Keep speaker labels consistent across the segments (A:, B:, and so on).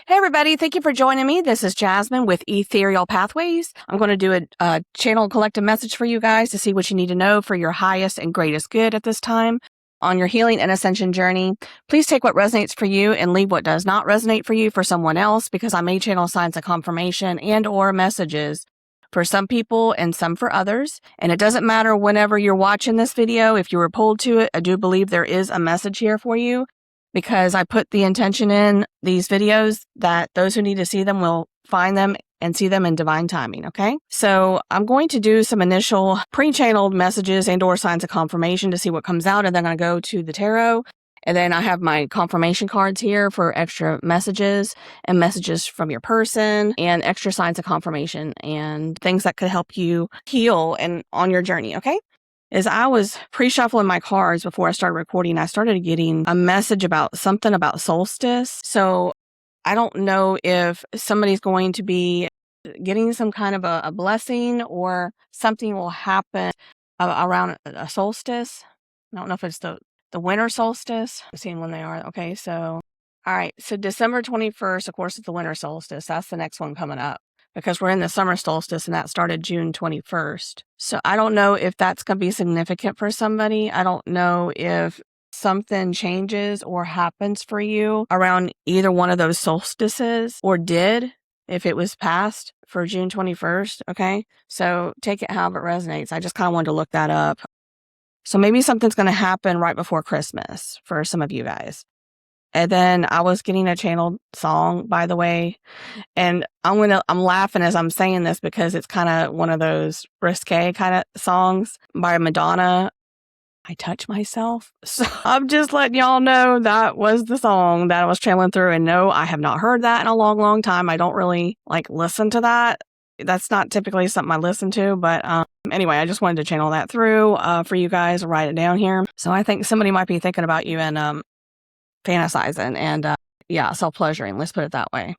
A: Hey everybody, thank you for joining me. This is Jasmine with Ethereal Pathways. I'm going to do a channel collective message for you guys to see what you need to know for your highest and greatest good at this time on your healing and ascension journey. Please take what resonates for you and leave what does not resonate for you for someone else, because I may channel signs of confirmation and or messages for some people and some for others. And it doesn't matter whenever you're watching this video, if you were pulled to it, I do believe there is a message here for you, because I put the intention in these videos that those who need to see them will find them and see them in divine timing, okay? So I'm going to do some initial pre-channeled messages and or signs of confirmation to see what comes out, and then I'm going to go to the tarot. And then I have my confirmation cards here for extra messages and messages from your person and extra signs of confirmation and things that could help you heal and on your journey, okay? As I was pre-shuffling my cards before I started recording, I started getting a message about something about solstice. So I don't know if somebody's going to be getting some kind of a blessing or something will happen around a solstice. I don't know if it's the winter solstice. I'm seeing when they are. Okay, so all right. So December 21st, of course, is the winter solstice. That's the next one coming up, because we're in the summer solstice and that started June 21st. So I don't know if that's going to be significant for somebody. I don't know if something changes or happens for you around either one of those solstices, or did, if it was passed for June 21st. Okay. So take it however it resonates. I just kind of wanted to look that up. So maybe something's going to happen right before Christmas for some of you guys. And then I was getting a channeled song, by the way, and I'm laughing as I'm saying this because it's kind of one of those risque kind of songs by Madonna. I touch myself. So I'm just letting y'all know that was the song that I was channeling through. And no, I have not heard that in a long, long time. I don't really listen to that. That's not typically something I listen to, but anyway, I just wanted to channel that through for you guys, write it down here. So I think somebody might be thinking about you and fantasizing and self-pleasuring. Let's put it that way.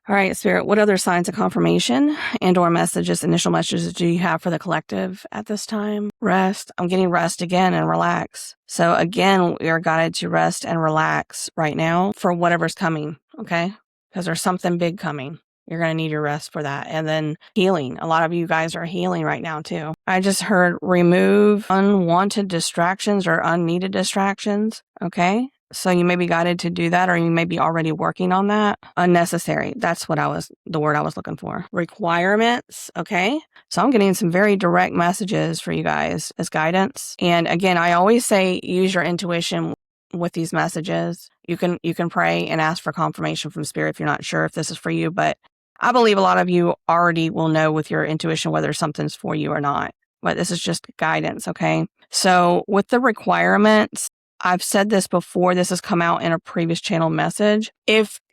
A: All right, Spirit, what other signs of confirmation and or messages, initial messages do you have for the collective at this time? Rest. I'm getting rest again and relax. So again, we are guided to rest and relax right now for whatever's coming, okay? Because there's something big coming. You're going to need your rest for that. And then healing. A lot of you guys are healing right now too. I just heard remove unwanted distractions or unneeded distractions, okay? So you may be guided to do that, or you may be already working on that. Unnecessary. That's the word I was looking for. Requirements. Okay. So I'm getting some very direct messages for you guys as guidance. And again, I always say use your intuition with these messages. You can pray and ask for confirmation from Spirit if you're not sure if this is for you, but I believe a lot of you already will know with your intuition whether something's for you or not. But this is just guidance. Okay. So with the requirements, I've said this before, this has come out in a previous channel message.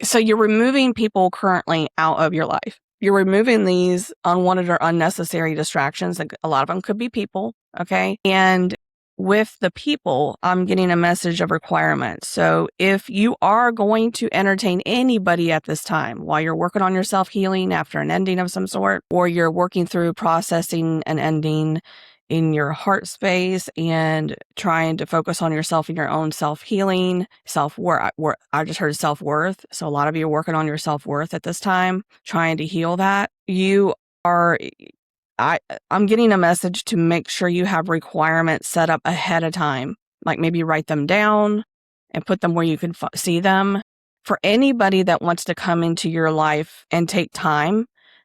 A: So you're removing people currently out of your life. You're removing these unwanted or unnecessary distractions. Like a lot of them could be people, okay? And with the people, I'm getting a message of requirements. So if you are going to entertain anybody at this time while you're working on your self-healing after an ending of some sort, or you're working through processing an ending in your heart space and trying to focus on yourself and your own self-healing, self-worth. I just heard self-worth. So a lot of you are working on your self-worth at this time, trying to heal that. I'm getting a message to make sure you have requirements set up ahead of time, like maybe write them down and put them where you can see them. For anybody that wants to come into your life and take time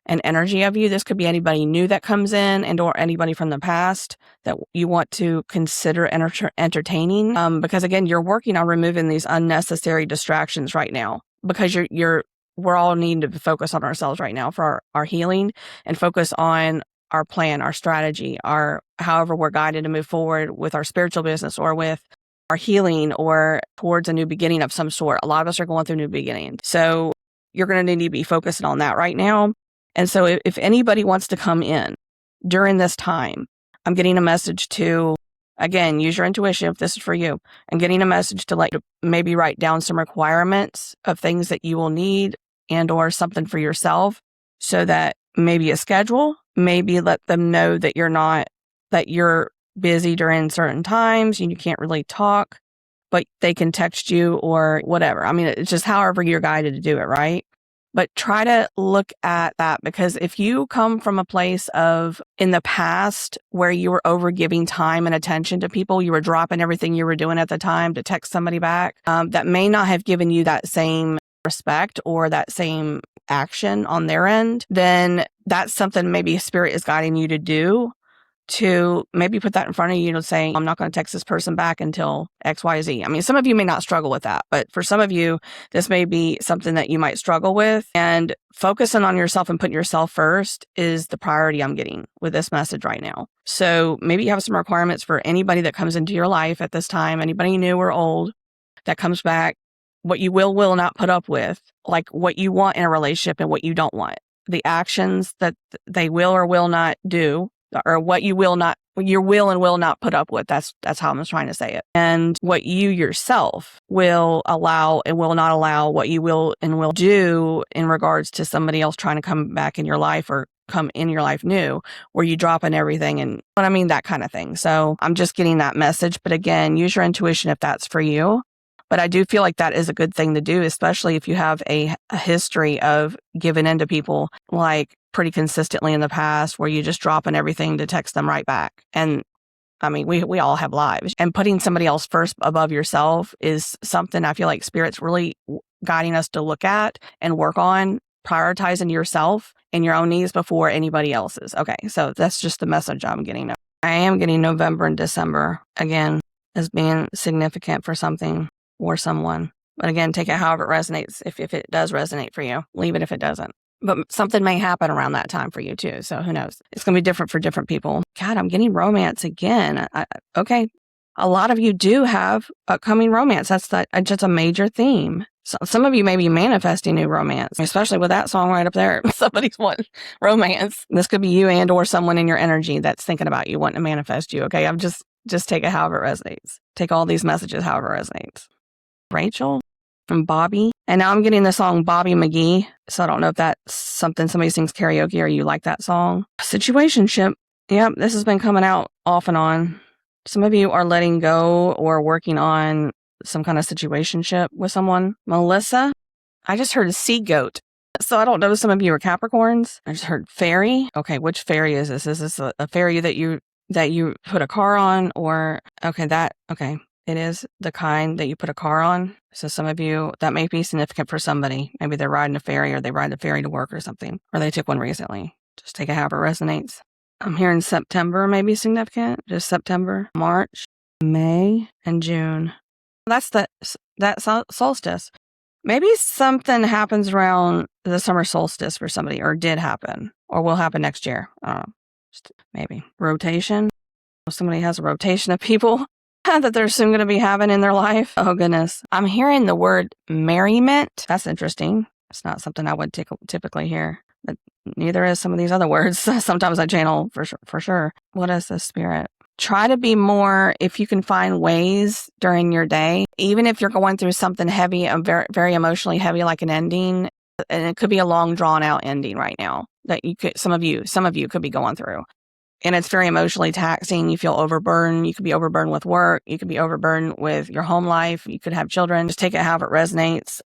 A: and energy of you, this could be anybody new that comes in and or anybody from the past that you want to consider entertaining. Because again, you're working on removing these unnecessary distractions right now, because we're all needing to focus on ourselves right now for our healing and focus on our plan, our strategy, however we're guided to move forward with our spiritual business or with our healing or towards a new beginning of some sort. A lot of us are going through new beginnings. So you're going to need to be focusing on that right now. And so if anybody wants to come in during this time, I'm getting a message to, again, use your intuition if this is for you. I'm getting a message to maybe write down some requirements of things that you will need and or something for yourself, so that maybe a schedule, maybe let them know that you're busy during certain times and you can't really talk. but they can text you or whatever. I mean, it's just however you're guided to do it, right? But try to look at that, because if you come from a place of in the past where you were over giving time and attention to people, you were dropping everything you were doing at the time to text somebody back, that may not have given you that same respect or that same action on their end, then that's something maybe Spirit is guiding you to do, to maybe put that in front of you and say, I'm not going to text this person back until XYZ. I mean, some of you may not struggle with that, but for some of you, this may be something that you might struggle with. And focusing on yourself and putting yourself first is the priority I'm getting with this message right now. So maybe you have some requirements for anybody that comes into your life at this time, anybody new or old that comes back, what you will not put up with, like what you want in a relationship and what you don't want, the actions that they will or will not do, or what you will and will not put up with. That's how I'm trying to say it. And what you yourself will allow and will not allow, what you will and will do in regards to somebody else trying to come back in your life or come in your life new, where you dropping everything and what I mean, that kind of thing. So I'm just getting that message. But again, use your intuition if that's for you. But I do feel like that is a good thing to do, especially if you have a history of giving in to people like pretty consistently in the past, where you just dropping everything to text them right back. And I mean, we all have lives, and putting somebody else first above yourself is something I feel like Spirit's really guiding us to look at and work on, prioritizing yourself and your own needs before anybody else's. Okay, so that's just the message I'm getting. I am getting November and December again as being significant for something or someone. But again, take it however it resonates. If it does resonate for you, leave it if it doesn't. But something may happen around that time for you too. So who knows? It's going to be different for different people. God, I'm getting romance again. Okay. A lot of you do have upcoming romance. That's just a major theme. So some of you may be manifesting new romance, especially with that song right up there. Somebody's wanting romance. This could be you and or someone in your energy that's thinking about you, wanting to manifest you. Okay. I'm just take it however it resonates. Take all these messages however it resonates. Rachel from Bobby. And now I'm getting the song Bobby McGee. So I don't know if that's something somebody sings karaoke or you like that song. Situationship. Yep, this has been coming out off and on. Some of you are letting go or working on some kind of situationship with someone. Melissa, I just heard a sea goat. So I don't know if some of you are Capricorns. I just heard fairy. Okay, which fairy is this? Is this a fairy that you put a car on, or okay. It is the kind that you put a car on. So some of you, that may be significant for somebody. Maybe they're riding a ferry, or they ride the ferry to work or something, or they took one recently. Just take it however it resonates. I'm hearing September may be significant. Just September, March, May, and June. That's that solstice. Maybe something happens around the summer solstice for somebody, or did happen, or will happen next year. I don't know. Just maybe. Rotation. Somebody has a rotation of people that they're soon going to be having in their life. Oh, goodness. I'm hearing the word merriment. That's interesting. It's not something I would typically hear, but neither is some of these other words. Sometimes I channel for sure. What is the Spirit? Try to be more, if you can find ways during your day, even if you're going through something heavy, very, very emotionally heavy, like an ending, and it could be a long drawn out ending right now that some of you could be going through. And it's very emotionally taxing. You feel overburdened. You could be overburdened with work. You could be overburdened with your home life. You could have children. Just take it however it resonates.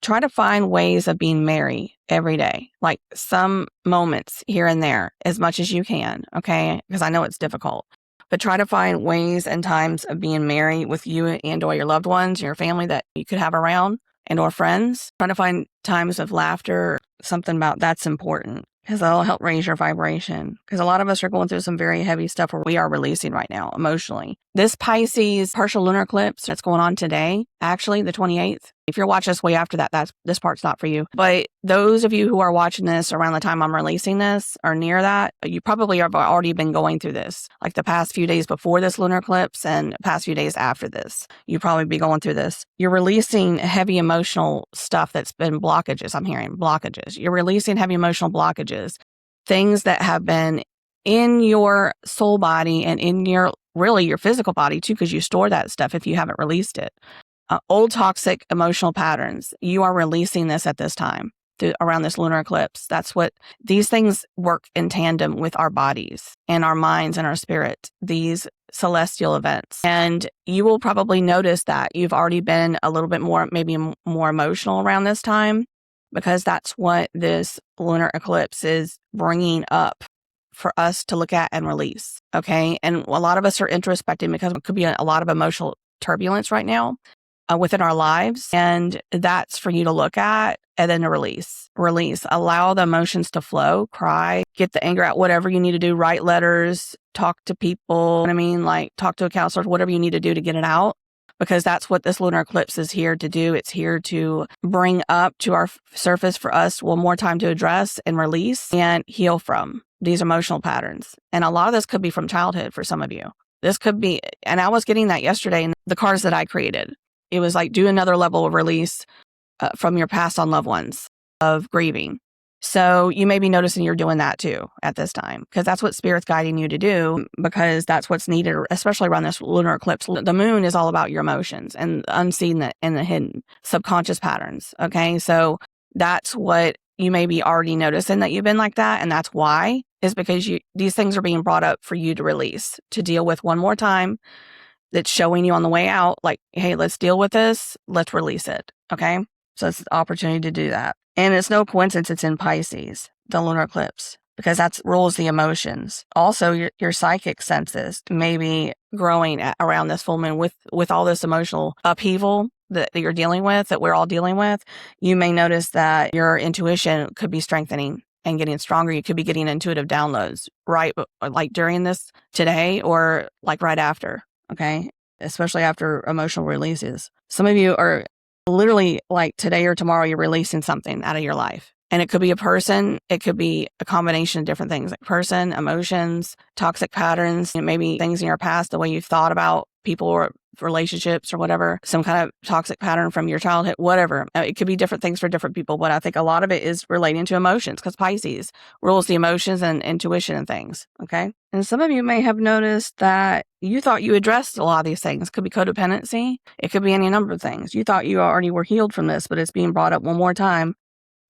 A: Try to find ways of being merry every day, like some moments here and there, as much as you can, okay? Because I know it's difficult. But try to find ways and times of being merry with you and or your loved ones, your family that you could have around, and or friends. Try to find times of laughter, something about that's important, because that'll help raise your vibration. Because a lot of us are going through some very heavy stuff where we are releasing right now emotionally. This Pisces partial lunar eclipse that's going on today, actually the 28th. If you're watching this way after that, this part's not for you. But those of you who are watching this around the time I'm releasing this or near that, you probably have already been going through this. Like the past few days before this lunar eclipse and the past few days after this, you probably be going through this. You're releasing heavy emotional stuff that's been blockages. I'm hearing blockages. You're releasing heavy emotional blockages, things that have been in your soul body and in your physical body too, because you store that stuff if you haven't released it. Old toxic emotional patterns. You are releasing this at this time around this lunar eclipse. That's what these things work in tandem with our bodies and our minds and our spirit. These celestial events. And you will probably notice that you've already been a little bit more, maybe more emotional around this time, because that's what this lunar eclipse is bringing up for us to look at and release. Okay. And a lot of us are introspecting because it could be a lot of emotional turbulence right now within our lives. And that's for you to look at and then to release. Allow the emotions to flow, cry, get the anger out, whatever you need to do, write letters, talk to people. I mean, like talk to a counselor, whatever you need to do to get it out. Because that's what this lunar eclipse is here to do. It's here to bring up to our surface for us one more time to address and release and heal from these emotional patterns. And a lot of this could be from childhood for some of you. This could be, and I was getting that yesterday in the cards that I created. It was like, do another level of release from your past on loved ones of grieving. So you may be noticing you're doing that too at this time, because that's what Spirit's guiding you to do, because that's what's needed, especially around this lunar eclipse. The moon is all about your emotions and the unseen and the hidden subconscious patterns. Okay. So that's what you may be already noticing, that you've been like that. And that's why, is because these things are being brought up for you to release, to deal with one more time. That's showing you on the way out, like, hey, let's deal with this. Let's release it. Okay. So it's the opportunity to do that. And it's no coincidence it's in Pisces, the lunar eclipse, because that rules the emotions. Also, your psychic senses may be growing around this full moon with all this emotional upheaval that you're dealing with, that we're all dealing with. You may notice that your intuition could be strengthening and getting stronger. You could be getting intuitive downloads right, like during this today, or like right after. Okay. Especially after emotional releases. Some of you are literally like today or tomorrow, you're releasing something out of your life. And it could be a person. It could be a combination of different things, like person, emotions, toxic patterns, and maybe things in your past, the way you thought about people or relationships or whatever, some kind of toxic pattern from your childhood, whatever. It could be different things for different people, but I think a lot of it is relating to emotions, because Pisces rules the emotions and intuition and things. Okay. And some of you may have noticed that you thought you addressed a lot of these things. It could be codependency. It could be any number of things. You thought you already were healed from this, but it's being brought up one more time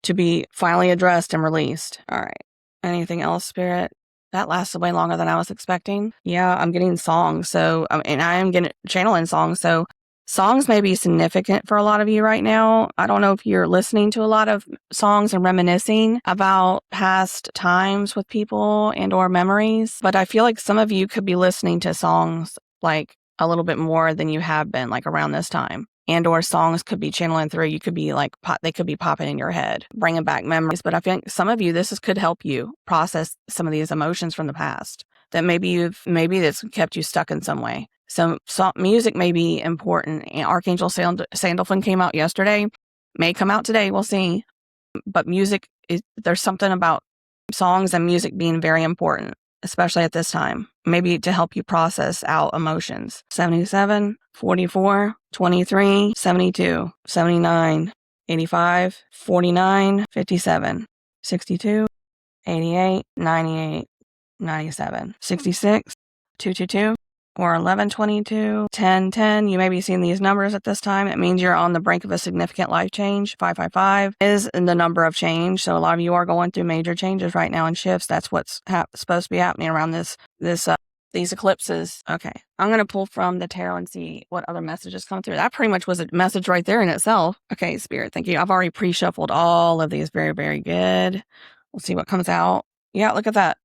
A: to be finally addressed and released. All right. Anything else, Spirit? That lasted way longer than I was expecting. Yeah, I'm getting songs. So, and I am getting channeling songs. So songs may be significant for a lot of you right now. I don't know if you're listening to a lot of songs and reminiscing about past times with people and or memories, but I feel like some of you could be listening to songs like a little bit more than you have been, like around this time. And or songs could be channeling through. You could be like, they could be popping in your head, bringing back memories. But I think some of you, could help you process some of these emotions from the past that maybe that's kept you stuck in some way. So music may be important. Archangel Sandalphon came out yesterday, may come out today. We'll see. But music, there's something about songs and music being very important, especially at this time, maybe to help you process out emotions. 77, 44, 23, 72, 79, 85, 49, 57, 62, 88, 98, 97, 66, 222, or 1122, 1010. You may be seeing these numbers at this time. It means you're on the brink of a significant life change. 555 is the number of change. So a lot of you are going through major changes right now and shifts. That's what's supposed to be happening around these eclipses. Okay. I'm going to pull from the tarot and see what other messages come through. That pretty much was a message right there in itself. Okay, Spirit, thank you. I've already pre-shuffled all of these. Very, very good. We'll see what comes out. Yeah, look at that.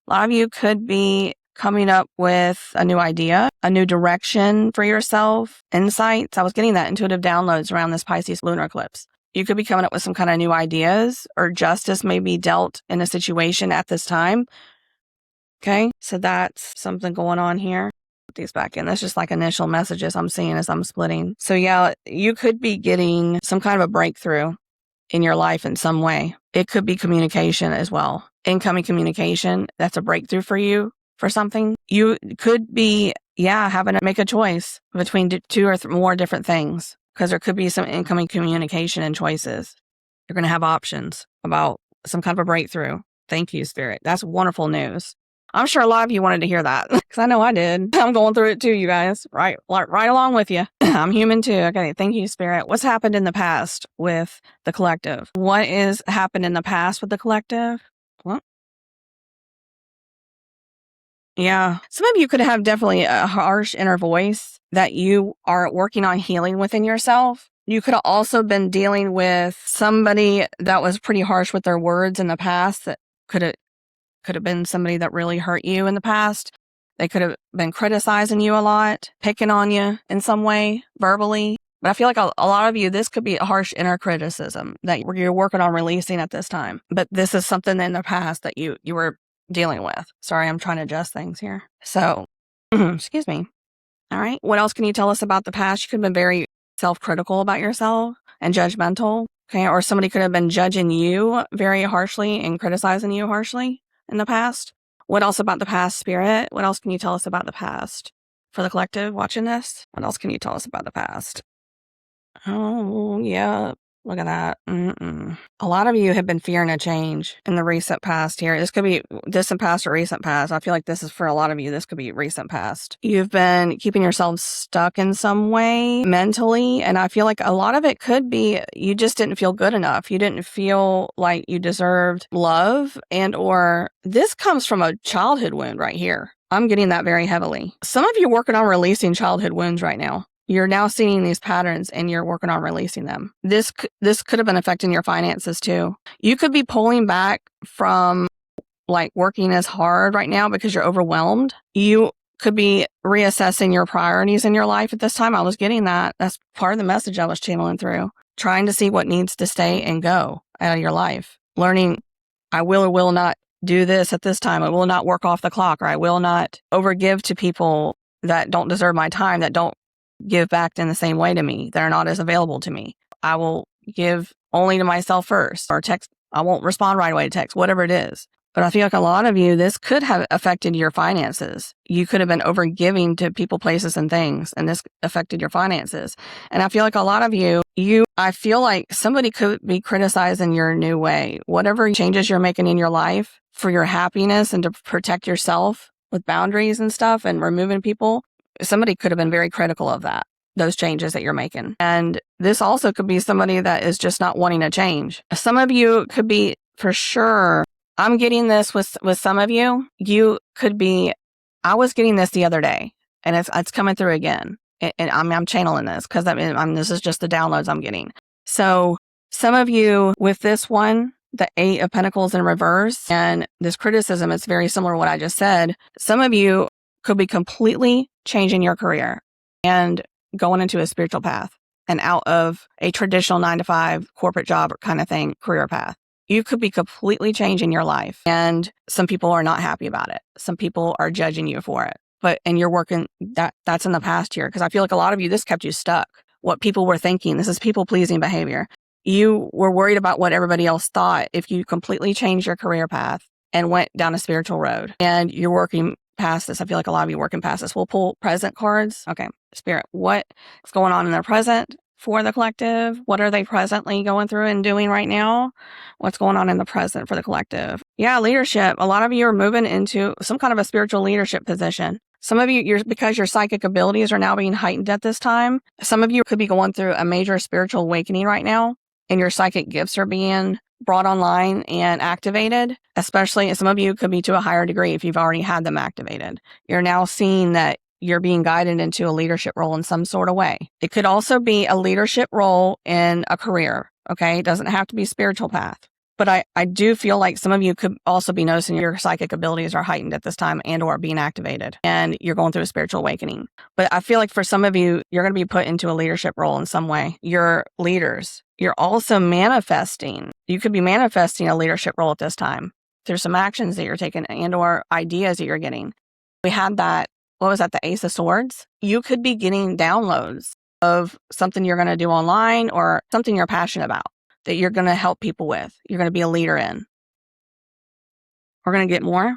A: A lot of you could be coming up with a new idea, a new direction for yourself, insights. I was getting that intuitive downloads around this Pisces lunar eclipse. You could be coming up with some kind of new ideas, or justice may be dealt in a situation at this time. Okay, so that's something going on here. Put these back in. That's just like initial messages I'm seeing as I'm splitting. So yeah, you could be getting some kind of a breakthrough in your life in some way. It could be communication as well. Incoming communication, that's a breakthrough for you for something. You could be, having to make a choice between two or more different things, because there could be some incoming communication and choices. You're going to have options about some kind of a breakthrough. Thank you, Spirit. That's wonderful news. I'm sure a lot of you wanted to hear that, because I know I did. I'm going through it too, you guys. Right along with you. I'm human too. Okay, thank you, Spirit. What's happened in the past with the collective? What is happened in the past with the collective? Well, Yeah. Some of you could have definitely a harsh inner voice that you are working on healing within yourself. You could have also been dealing with somebody that was pretty harsh with their words in the past that could have been somebody that really hurt you in the past. They could have been criticizing you a lot, picking on you in some way, verbally. But I feel like a lot of you, this could be a harsh inner criticism that you're working on releasing at this time. But this is something in the past that you were dealing with. Sorry, I'm trying to adjust things here. So, excuse me. All right. What else can you tell us about the past? You could have been very self-critical about yourself and judgmental. Okay. Or somebody could have been judging you very harshly and criticizing you harshly in the past. What else about the past, Spirit? What else can you tell us about the past? For the collective watching this, what else can you tell us about the past? Oh, yeah. Look at that. A lot of you have been fearing a change in the recent past here. This could be distant past or recent past. I feel like this is for a lot of you. This could be recent past. You've been keeping yourself stuck in some way mentally. And I feel like a lot of it could be you just didn't feel good enough. You didn't feel like you deserved love, and or this comes from a childhood wound right here. I'm getting that very heavily. Some of you are working on releasing childhood wounds right now. You're now seeing these patterns and you're working on releasing them. This could have been affecting your finances too. You could be pulling back from like working as hard right now because you're overwhelmed. You could be reassessing your priorities in your life at this time. I was getting that. That's part of the message I was channeling through. Trying to see what needs to stay and go out of your life. Learning, I will or will not do this at this time. I will not work off the clock, or I will not overgive to people that don't deserve my time, that don't give back in the same way to me, that are not as available to me. I will give only to myself first, or text. I won't respond right away to text, whatever it is. But I feel like a lot of you, this could have affected your finances. You could have been overgiving to people, places, and things, and this affected your finances. And I feel like a lot of you, I feel like somebody could be criticizing your new way. Whatever changes you're making in your life for your happiness and to protect yourself with boundaries and stuff and removing people, somebody could have been very critical of that, those changes that you're making. And this also could be somebody that is just not wanting to change. Some of you could be, for sure, I'm getting this with some of you. You could be, I was getting this the other day, and it's coming through again. And I'm channeling this because this is just the downloads I'm getting. So some of you with this one, the 8 of Pentacles in reverse, and this criticism, it's very similar to what I just said. Some of you could be completely changing your career and going into a spiritual path and out of a traditional 9-to-5 corporate job kind of thing, career path. You could be completely changing your life, and some people are not happy about it. Some people are judging you for it, and you're working that's in the past here. Cause I feel like a lot of you, this kept you stuck. What people were thinking, this is people pleasing behavior. You were worried about what everybody else thought. If you completely changed your career path and went down a spiritual road, and you're working past this. I feel like a lot of you working past this. We'll pull present cards. Okay. Spirit, what's going on in their present for the collective? What are they presently going through and doing right now? What's going on in the present for the collective? Yeah, leadership. A lot of you are moving into some kind of a spiritual leadership position. Some of you, because your psychic abilities are now being heightened at this time. Some of you could be going through a major spiritual awakening right now, and your psychic gifts are being brought online and activated, especially some of you could be to a higher degree if you've already had them activated. You're now seeing that you're being guided into a leadership role in some sort of way. It could also be a leadership role in a career, okay? It doesn't have to be spiritual path. But I do feel like some of you could also be noticing your psychic abilities are heightened at this time and or being activated, and you're going through a spiritual awakening. But I feel like for some of you, you're going to be put into a leadership role in some way. You're leaders. You're also manifesting. You could be manifesting a leadership role at this time through some actions that you're taking and or ideas that you're getting. We had that, what was that, the Ace of Swords? You could be getting downloads of something you're going to do online or something you're passionate about that you're going to help people with. You're going to be a leader in. We're going to get more.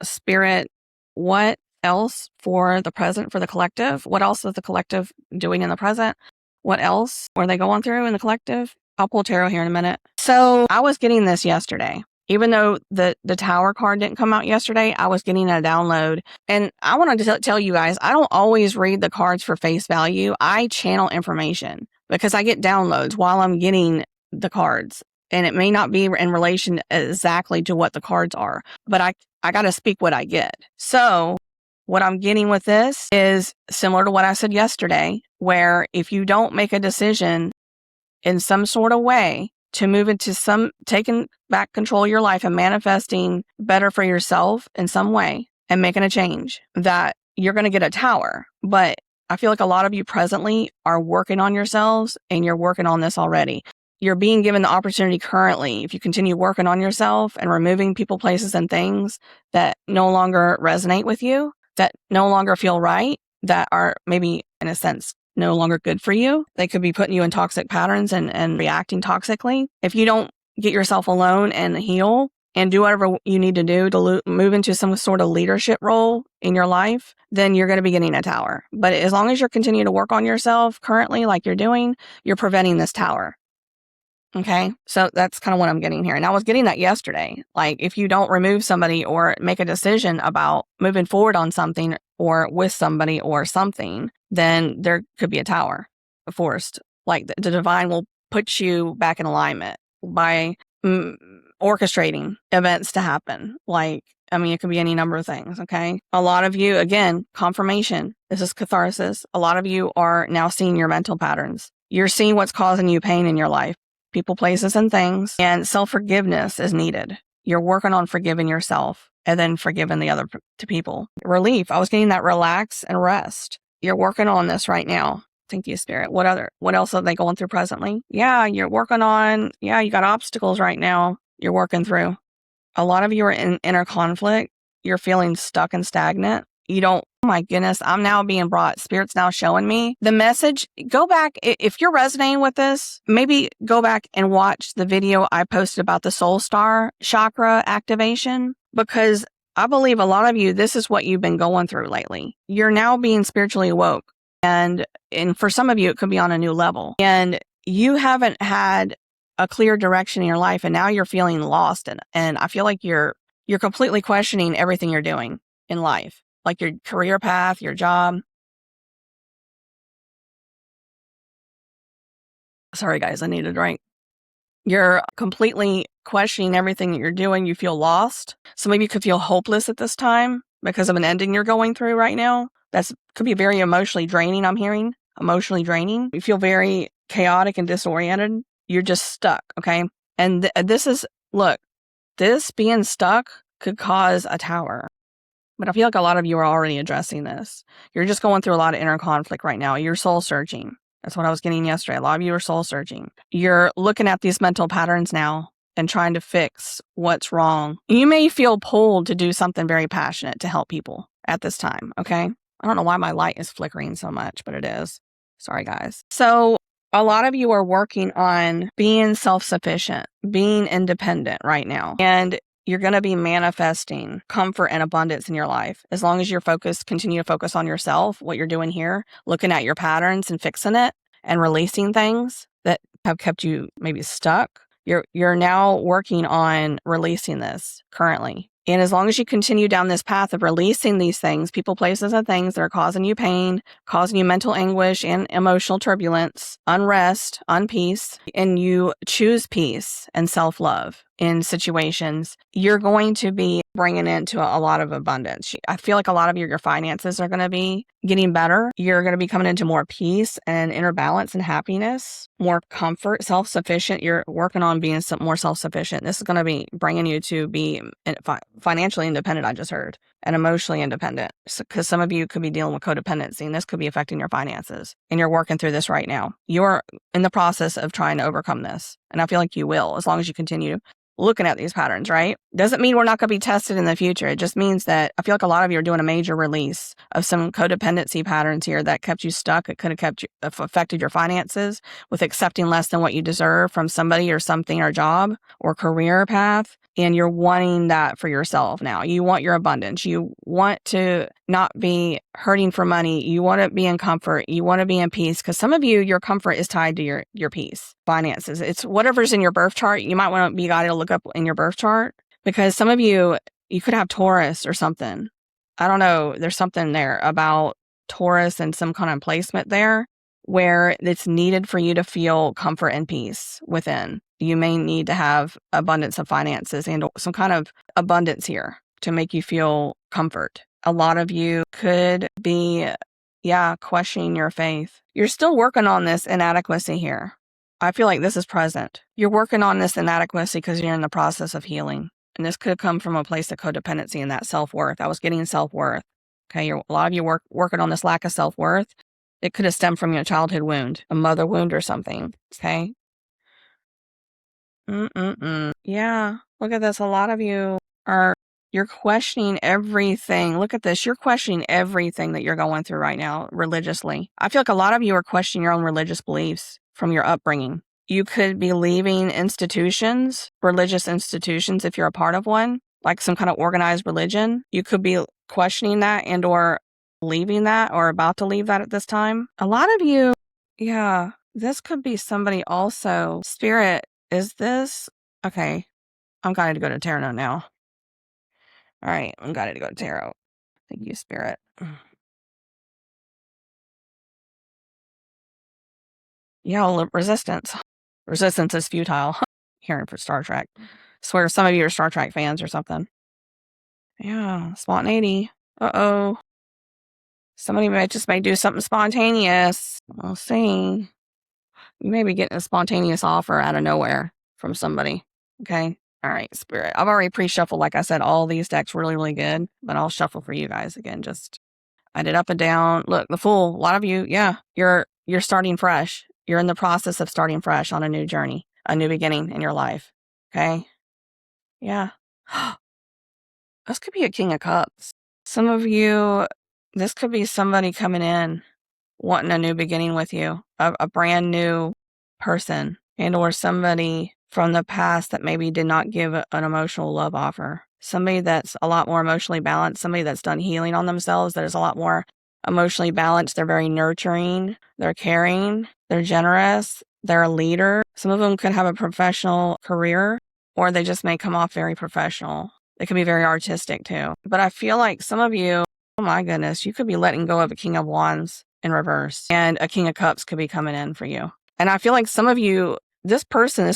A: Spirit, what else for the present, for the collective? What else is the collective doing in the present? What else were they going through in the collective? I'll pull tarot here in a minute. So I was getting this yesterday. Even though the Tower card didn't come out yesterday, I was getting a download. And I wanted to tell you guys, I don't always read the cards for face value. I channel information because I get downloads while I'm getting the cards. And it may not be in relation exactly to what the cards are, but I got to speak what I get. So what I'm getting with this is similar to what I said yesterday, where if you don't make a decision in some sort of way to move into taking back control of your life and manifesting better for yourself in some way and making a change, that you're going to get a tower. But I feel like a lot of you presently are working on yourselves and you're working on this already. You're being given the opportunity currently, if you continue working on yourself and removing people, places, and things that no longer resonate with you, that no longer feel right, that are maybe, in a sense, no longer good for you. They could be putting you in toxic patterns and reacting toxically. If you don't get yourself alone and heal and do whatever you need to do to move into some sort of leadership role in your life, then you're going to be getting a tower. But as long as you're continuing to work on yourself currently, like you're doing, you're preventing this tower. Okay, so that's kind of what I'm getting here. And I was getting that yesterday. Like, if you don't remove somebody or make a decision about moving forward on something or with somebody or something, then there could be a tower forced. Like, the divine will put you back in alignment by orchestrating events to happen. Like, I mean, it could be any number of things, okay? A lot of you, again, confirmation. This is catharsis. A lot of you are now seeing your mental patterns. You're seeing what's causing you pain in your life. People, places, and things, and self-forgiveness is needed. You're working on forgiving yourself and then forgiving the other people. Relief. I was getting that relax and rest. You're working on this right now. Thank you, Spirit. What else are they going through presently? Yeah, you're working on, you got obstacles right now you're working through. A lot of you are in inner conflict. You're feeling stuck and stagnant. Oh my goodness, I'm now being brought, Spirit's now showing me the message. Go back, if you're resonating with this, maybe go back and watch the video I posted about the soul star chakra activation, because I believe a lot of you, this is what you've been going through lately. You're now being spiritually awoke. And for some of you, it could be on a new level. And you haven't had a clear direction in your life, and now you're feeling lost. And I feel like you're completely questioning everything you're doing in life. Like your career path, your job. Sorry, guys, I need a drink. You're completely questioning everything that you're doing. You feel lost. Some of you could feel hopeless at this time because of an ending you're going through right now. Could be very emotionally draining, I'm hearing. Emotionally draining. You feel very chaotic and disoriented. You're just stuck, okay? And this being stuck could cause a tower. But I feel like a lot of you are already addressing this. You're just going through a lot of inner conflict right now. You're soul searching. That's what I was getting yesterday. A lot of you are soul searching. You're looking at these mental patterns now and trying to fix what's wrong. You may feel pulled to do something very passionate to help people at this time, okay? I don't know why my light is flickering so much, but it is. Sorry, guys. So a lot of you are working on being self-sufficient, being independent right now. And you're going to be manifesting comfort and abundance in your life. As long as you're continue to focus on yourself, what you're doing here, looking at your patterns and fixing it and releasing things that have kept you maybe stuck. You're now working on releasing this currently. And as long as you continue down this path of releasing these things, people, places, and things that are causing you pain, causing you mental anguish and emotional turbulence, unrest, unpeace, and you choose peace and self-love in situations, you're going to be bringing into a lot of abundance. I feel like a lot of your finances are going to be getting better. You're going to be coming into more peace and inner balance and happiness, more comfort, self-sufficient. You're working on being more self-sufficient. This is going to be bringing you to be financially independent, I just heard, and emotionally independent. Because some of you could be dealing with codependency, and this could be affecting your finances. And you're working through this right now. You're in the process of trying to overcome this. And I feel like you will, as long as you continue looking at these patterns, right? Doesn't mean we're not going to be tested in the future. It just means that I feel like a lot of you are doing a major release of some codependency patterns here that kept you stuck. It could have affected your finances with accepting less than what you deserve from somebody or something or job or career path. And you're wanting that for yourself now. You want your abundance. You want to not be hurting for money. You want to be in comfort. You want to be in peace. Because some of you, your comfort is tied to your peace, finances. It's whatever's in your birth chart. You might want to be guided to look up in your birth chart. Because some of you could have Taurus or something. I don't know. There's something there about Taurus and some kind of placement there where it's needed for you to feel comfort and peace within. You may need to have abundance of finances and some kind of abundance here. to make you feel comfort. A lot of you could be, questioning your faith. You're still working on this inadequacy here. I feel like this is present. You're working on this inadequacy because you're in the process of healing. And this could come from a place of codependency and that self-worth. I was getting self-worth. Okay, a lot of you working on this lack of self-worth. It could have stemmed from your childhood wound, a mother wound or something. Okay. Yeah, look at this. A lot of you you're questioning everything. Look at this. You're questioning everything that you're going through right now religiously. I feel like a lot of you are questioning your own religious beliefs from your upbringing. You could be leaving institutions, religious institutions, if you're a part of one, like some kind of organized religion. You could be questioning that and or leaving that or about to leave that at this time. A lot of you, this could be somebody also. Spirit, is this? Okay, I'm going to go to tarot now. All right, I'm going to go to tarot. Thank you, Spirit. Yeah, resistance. Resistance is futile. Hearing for Star Trek. Swear some of you are Star Trek fans or something. Yeah, spontaneity. Uh-oh. Somebody may do something spontaneous. We'll see. You may be getting a spontaneous offer out of nowhere from somebody. Okay? All right, Spirit. I've already pre-shuffled, like I said, all these decks really, really good. But I'll shuffle for you guys again. I did up and down. Look, the Fool. A lot of you, you're starting fresh. You're in the process of starting fresh on a new journey, a new beginning in your life. Okay? Yeah. This could be a King of Cups. Some of you, this could be somebody coming in wanting a new beginning with you, a brand new person, and or somebody from the past that maybe did not give an emotional love offer. Somebody that's a lot more emotionally balanced, somebody that's done healing on themselves, that is a lot more emotionally balanced. They're very nurturing, they're caring, they're generous, they're a leader. Some of them could have a professional career, or they just may come off very professional. They could be very artistic too. But I feel like some of you, oh my goodness, you could be letting go of a King of Wands in reverse, and a King of Cups could be coming in for you. And I feel like some of you, this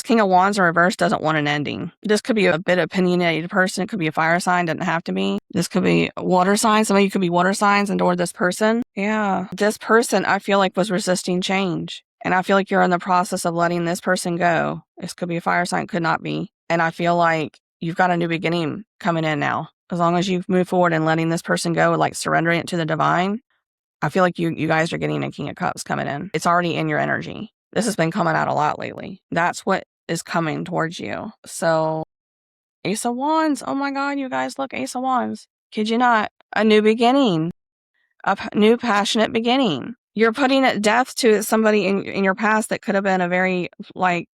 A: King of Wands in reverse doesn't want an ending. This could be a bit opinionated person. It could be a fire sign, doesn't have to be. This could be water sign. Some of you could be water signs and or this person. Yeah. This person, I feel like, was resisting change. And I feel like you're in the process of letting this person go. This could be a fire sign, could not be. And I feel like you've got a new beginning coming in now. As long as you move forward and letting this person go, like surrendering it to the divine, I feel like you guys are getting a King of Cups coming in. It's already in your energy. This has been coming out a lot lately. That's what is coming towards you. So, Ace of Wands. Oh my God, you guys, look, Ace of Wands. Kid you not. A new beginning. A new passionate beginning. You're putting at death to somebody in your past that could have been a very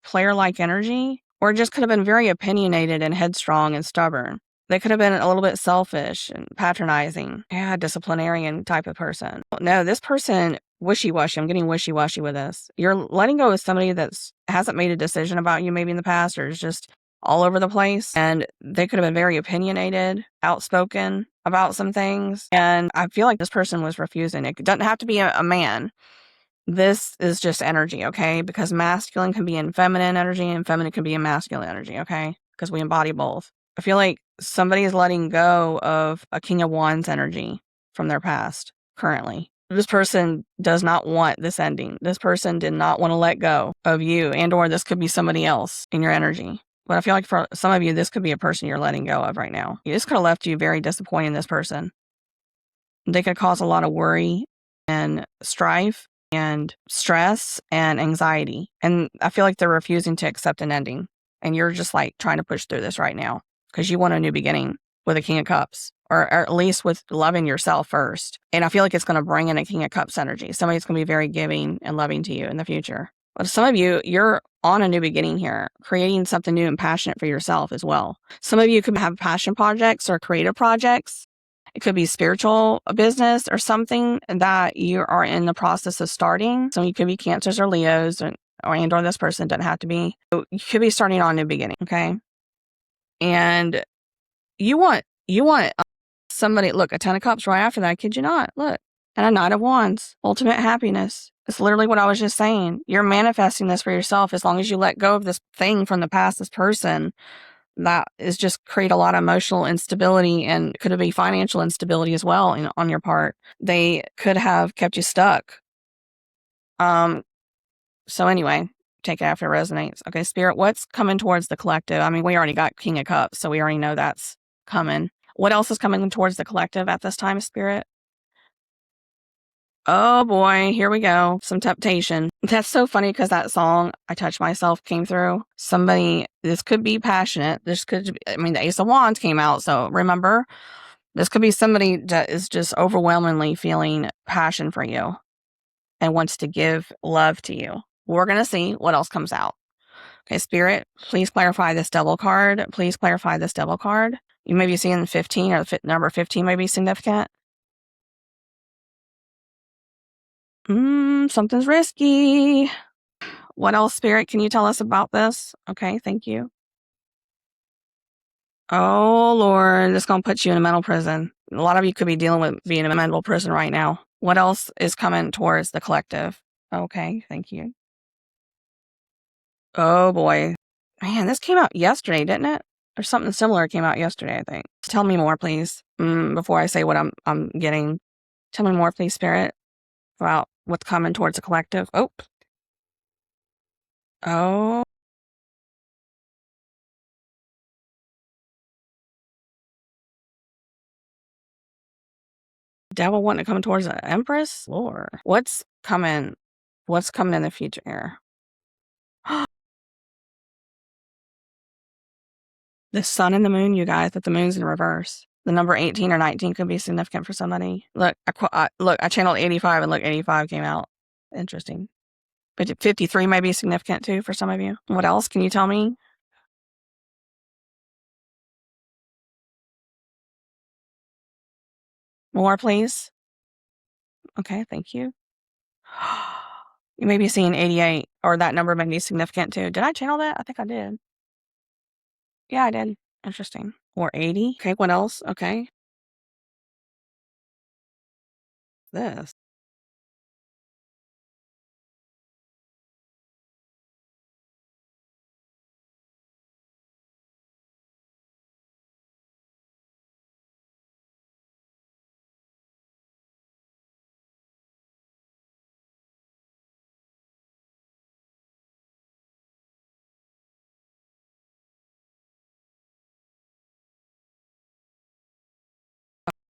A: player-like energy, or just could have been very opinionated and headstrong and stubborn. They could have been a little bit selfish and patronizing. Yeah, disciplinarian type of person. No, this person, wishy-washy. I'm getting wishy-washy with this. You're letting go of somebody that hasn't made a decision about you maybe in the past, or is just all over the place. And they could have been very opinionated, outspoken about some things. And I feel like this person was refusing. It doesn't have to be a man. This is just energy, okay? Because masculine can be in feminine energy and feminine can be in masculine energy, okay? Because we embody both. I feel like somebody is letting go of a King of Wands energy from their past currently. This person does not want this ending. This person did not want to let go of you, and or this could be somebody else in your energy. But I feel like for some of you, this could be a person you're letting go of right now. This could have left you very disappointed in this person. They could cause a lot of worry and strife and stress and anxiety. And I feel like they're refusing to accept an ending. And you're just like trying to push through this right now because you want a new beginning with a King of Cups, or at least with loving yourself first. And I feel like it's going to bring in a King of Cups energy. Somebody's going to be very giving and loving to you in the future. But some of you, you're on a new beginning here, creating something new and passionate for yourself as well. Some of you could have passion projects or creative projects. It could be spiritual business or something that you are in the process of starting. So you could be Cancers or Leos, or this person doesn't have to be. So you could be starting on a new beginning, okay? And you want somebody, look, a 10 of Cups right after that, I kid you not, look. And a Knight of Wands, ultimate happiness. It's literally what I was just saying. You're manifesting this for yourself as long as you let go of this thing from the past, this person that is just create a lot of emotional instability, and could it be financial instability as well on your part. They could have kept you stuck. So anyway, take it after it resonates. Okay, Spirit, what's coming towards the collective? I mean, we already got King of Cups, so we already know that's coming. What else is coming towards the collective at this time, Spirit? Oh boy, here we go. Some temptation. That's so funny because that song, I Touch Myself, came through. This could be passionate. The Ace of Wands came out. So remember, this could be somebody that is just overwhelmingly feeling passion for you and wants to give love to you. We're going to see what else comes out. Okay, Spirit, please clarify this double card. Please clarify this double card. You may be seeing 15, or the number 15 may be significant. Something's risky. What else, Spirit, can you tell us about this? Okay, thank you. Oh, Lord, this is going to put you in a mental prison. A lot of you could be dealing with being in a mental prison right now. What else is coming towards the collective? Okay, thank you. Oh, boy. Man, this came out yesterday, didn't it? Or something similar came out yesterday, I think. Tell me more, please, before I say what I'm getting. Tell me more, please, Spirit, about what's coming towards the collective. Oh. Devil wanting to come towards the Empress? Lord. What's coming? What's coming in the future here? The sun and the moon, you guys, but the moon's in reverse. The number 18 or 19 could be significant for somebody. Look, I channeled 85 and look, 85 came out. Interesting. But 53 may be significant too for some of you. What else can you tell me? More, please. Okay, thank you. You may be seeing 88, or that number may be significant too. Did I channel that? I think I did. Yeah, I did. Interesting. Or 80. Okay, what else? Okay. This.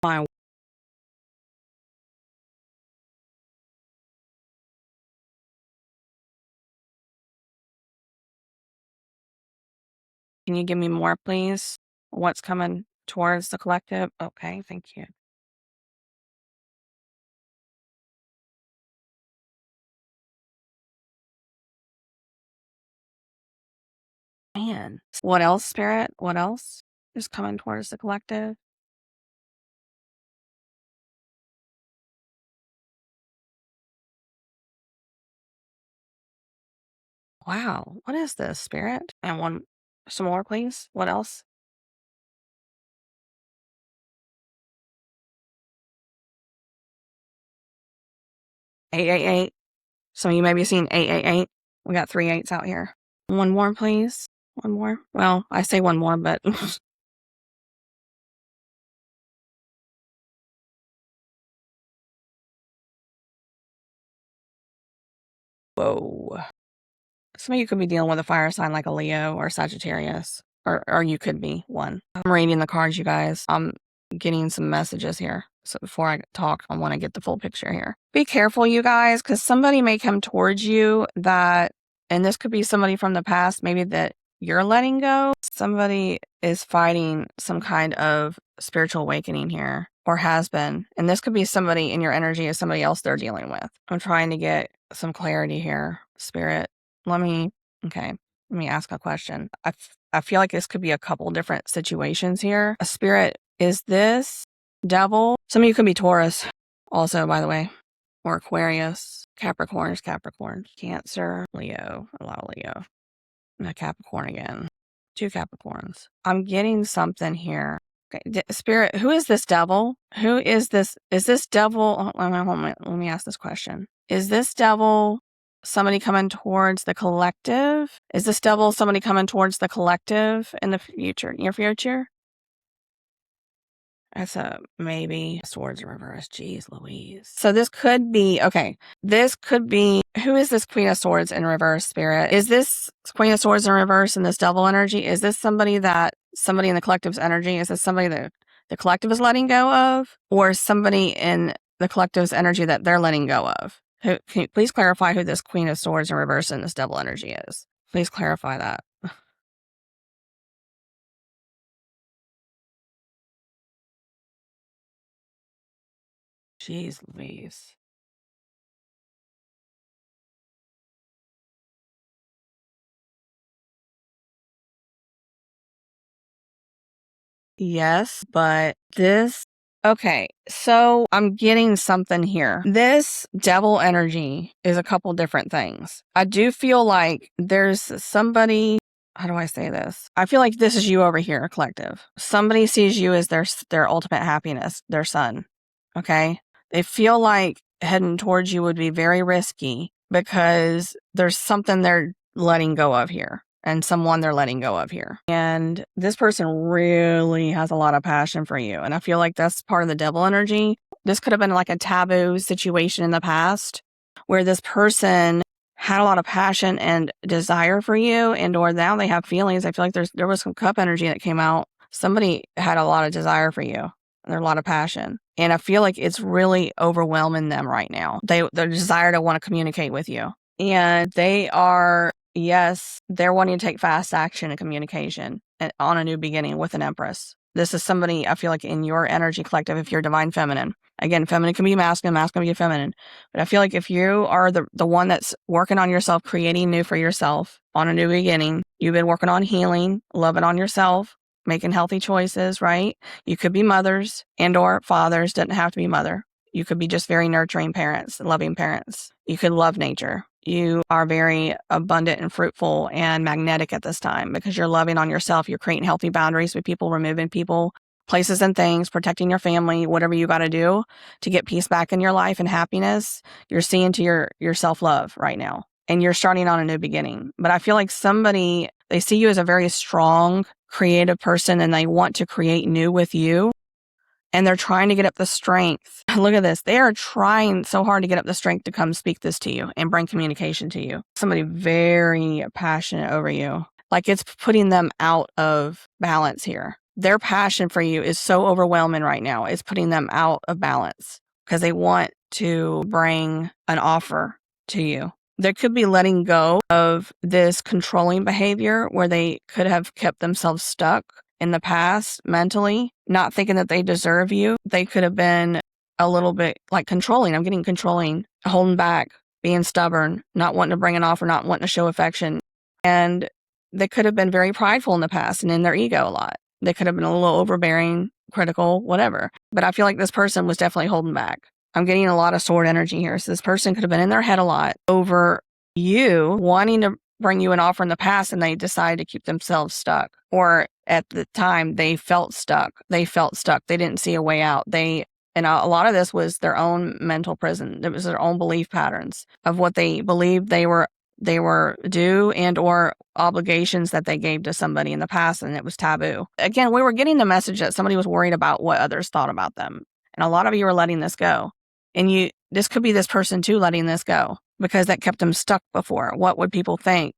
A: My, can you give me more, please? What's coming towards the collective? Okay, thank you. Man. What else, Spirit? What else is coming towards the collective? Wow. What is this, Spirit? And some more, please. What else? 888. Some of you may be seeing 888. We got 3 8s out here. One more, please. One more. Well, I say one more, but whoa. Some of you could be dealing with a fire sign like a Leo or Sagittarius, or you could be one. I'm reading the cards, you guys. I'm getting some messages here. So before I talk, I want to get the full picture here. Be careful, you guys, because somebody may come towards you and this could be somebody from the past, maybe that you're letting go. Somebody is fighting some kind of spiritual awakening here, or has been. And this could be somebody in your energy as somebody else they're dealing with. I'm trying to get some clarity here, Spirit. Let me ask a question. I feel like this could be a couple different situations here. A Spirit, is this devil? Some of you could be Taurus also, by the way, or Aquarius, Capricorn, Cancer, Leo, a lot of Leo, and a Capricorn again. 2 Capricorns. I'm getting something here. Okay, Spirit, who is this devil? Who is this? Is this devil? Let me ask this question. Is this devil somebody coming towards the collective? Is this double somebody coming towards the collective in the future, near future? That's a maybe. Swords in reverse. Jeez Louise. So this could be, okay, this could be, who is this Queen of Swords in reverse, Spirit? Is this Queen of Swords in reverse in this double energy? Is this somebody in the collective's energy? Is this somebody that the collective is letting go of? Or somebody in the collective's energy that they're letting go of? Can you please clarify who this Queen of Swords in reverse in this double energy is? Please clarify that. Jeez Louise. Yes, but okay, so I'm getting something here. This devil energy is a couple different things. I do feel like there's somebody, how do I say this? I feel like this is you over here, collective. Somebody sees you as their ultimate happiness, their son. Okay? They feel like heading towards you would be very risky because there's something they're letting go of here and someone they're letting go of here. And this person really has a lot of passion for you. And I feel like that's part of the devil energy. This could have been like a taboo situation in the past where this person had a lot of passion and desire for you, and or now they have feelings. I feel like there was some cup energy that came out. Somebody had a lot of desire for you. There's a lot of passion. And I feel like it's really overwhelming them right now. Their desire to want to communicate with you. And they are, yes, they're wanting to take fast action and communication on a new beginning with an Empress. This is somebody, I feel like, in your energy collective, if you're divine feminine. Again, feminine can be masculine, masculine can be feminine. But I feel like if you are the one that's working on yourself, creating new for yourself on a new beginning, you've been working on healing, loving on yourself, making healthy choices, right? You could be mothers and or fathers, doesn't have to be mother. You could be just very nurturing parents, loving parents. You could love nature. You are very abundant and fruitful and magnetic at this time because you're loving on yourself. You're creating healthy boundaries with people, removing people, places and things, protecting your family, whatever you got to do to get peace back in your life and happiness. You're seeing to your self-love right now. And you're starting on a new beginning. But I feel like they see you as a very strong, creative person and they want to create new with you. And they're trying to get up the strength. Look at this. They are trying so hard to get up the strength to come speak this to you and bring communication to you. Somebody very passionate over you. Like it's putting them out of balance here. Their passion for you is so overwhelming right now. It's putting them out of balance because they want to bring an offer to you. There could be letting go of this controlling behavior where they could have kept themselves stuck in the past mentally, not thinking that they deserve you. They could have been a little bit like controlling. I'm getting controlling, holding back, being stubborn, not wanting to bring an offer, not wanting to show affection. And they could have been very prideful in the past and in their ego a lot. They could have been a little overbearing, critical, whatever. But I feel like this person was definitely holding back. I'm getting a lot of sword energy here. So this person could have been in their head a lot over you wanting to bring you an offer in the past and they decided to keep themselves stuck. Or at the time they felt stuck. They didn't see a way out. And a lot of this was their own mental prison. It was their own belief patterns of what they believed they were due and or obligations that they gave to somebody in the past, and it was taboo. Again, we were getting the message that somebody was worried about what others thought about them. And a lot of you are letting this go. And this could be this person too letting this go because that kept them stuck before. What would people think?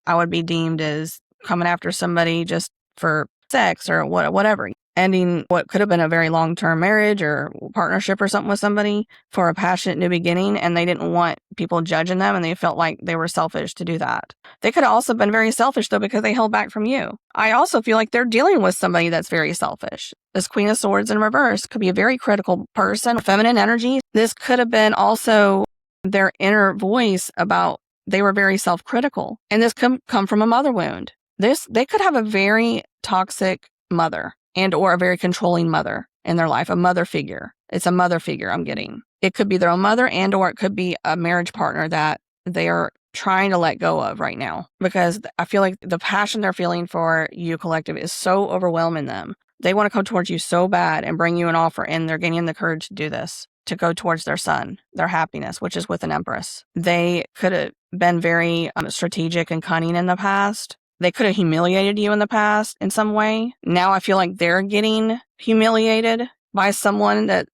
A: I would be deemed as coming after somebody just for sex or whatever. Ending what could have been a very long-term marriage or partnership or something with somebody for a passionate new beginning, and they didn't want people judging them and they felt like they were selfish to do that. They could have also been very selfish though because they held back from you. I also feel like they're dealing with somebody that's very selfish. This Queen of Swords in reverse could be a very critical person, feminine energy. This could have been also their inner voice about they were very self-critical, and this could come from a mother wound. They could have a very toxic mother and or a very controlling mother in their life, a mother figure. It's a mother figure I'm getting. It could be their own mother and or it could be a marriage partner that they are trying to let go of right now because I feel like the passion they're feeling for you collective is so overwhelming them. They want to come towards you so bad and bring you an offer, and they're gaining the courage to do this. to go towards their sun, their happiness, which is with an Empress. They could have been very strategic and cunning in the past. They could have humiliated you in the past in some way. Now I feel like they're getting humiliated by someone that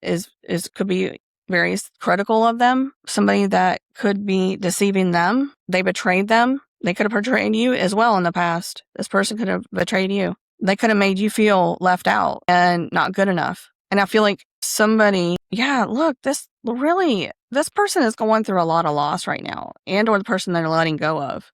A: is could be very critical of them, somebody that could be deceiving them. They betrayed them. They could have betrayed you as well in the past. This person could have betrayed you. They could have made you feel left out and not good enough. And I feel like somebody, look, this person is going through a lot of loss right now, and or the person they're letting go of.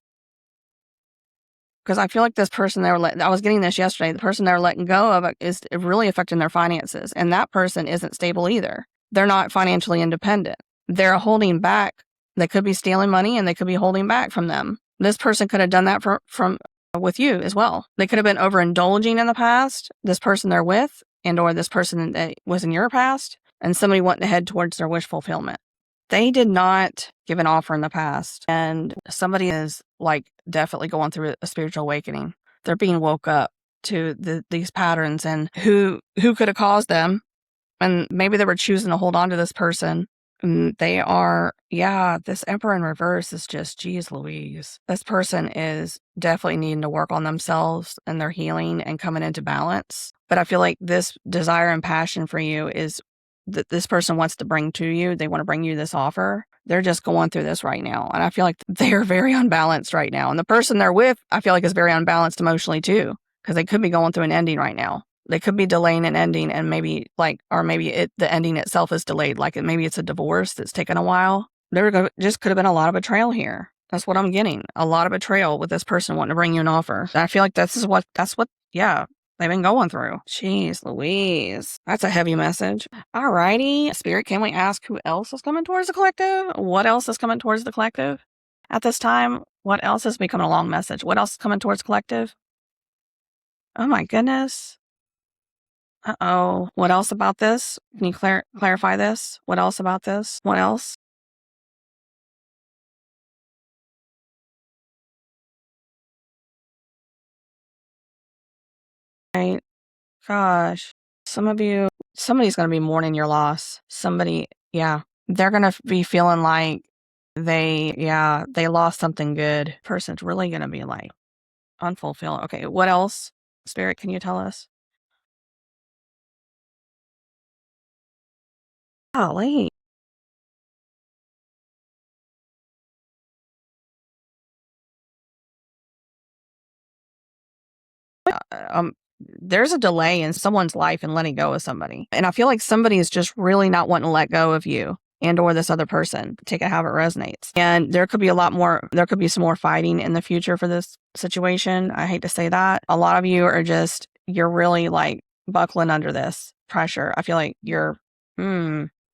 A: Because I feel like this person I was getting this yesterday, the person they're letting go of is really affecting their finances. And that person isn't stable either. They're not financially independent. They're holding back. They could be stealing money and they could be holding back from them. This person could have done that from with you as well. They could have been overindulging in the past, this person they're with, and or this person that was in your past, and somebody wanting to head towards their wish fulfillment. They did not give an offer in the past, and somebody is definitely going through a spiritual awakening. They're being woke up to these patterns and who could have caused them, and maybe they were choosing to hold on to this person. And they are, this Emperor in reverse is just, geez Louise. This person is definitely needing to work on themselves and their healing and coming into balance. But I feel like this desire and passion for you is that this person wants to bring to you. They want to bring you this offer. They're just going through this right now. And I feel like they're very unbalanced right now. And the person they're with, I feel like is very unbalanced emotionally too, because they could be going through an ending right now. They could be delaying an ending and maybe the ending itself is delayed. Maybe it's a divorce that's taken a while. There just could have been a lot of betrayal here. That's what I'm getting. A lot of betrayal with this person wanting to bring you an offer. And I feel like that's what they've been going through. Jeez Louise. That's a heavy message. Alrighty. Spirit, can we ask who else is coming towards the collective? What else is coming towards the collective at this time? What else is becoming a long message? What else is coming towards collective? Oh my goodness. Uh-oh. What else about this? Can you clarify this? What else about this? What else? Right. Gosh. Somebody's going to be mourning your loss. They're going to be feeling like they lost something good. Person's really going to be unfulfilled. Okay. What else? Spirit, can you tell us? Golly. There's a delay in someone's life in letting go of somebody. And I feel like somebody is just really not wanting to let go of you and or this other person. Take it how it resonates. And there could be some more fighting in the future for this situation. I hate to say that. A lot of you you're really buckling under this pressure. I feel like you're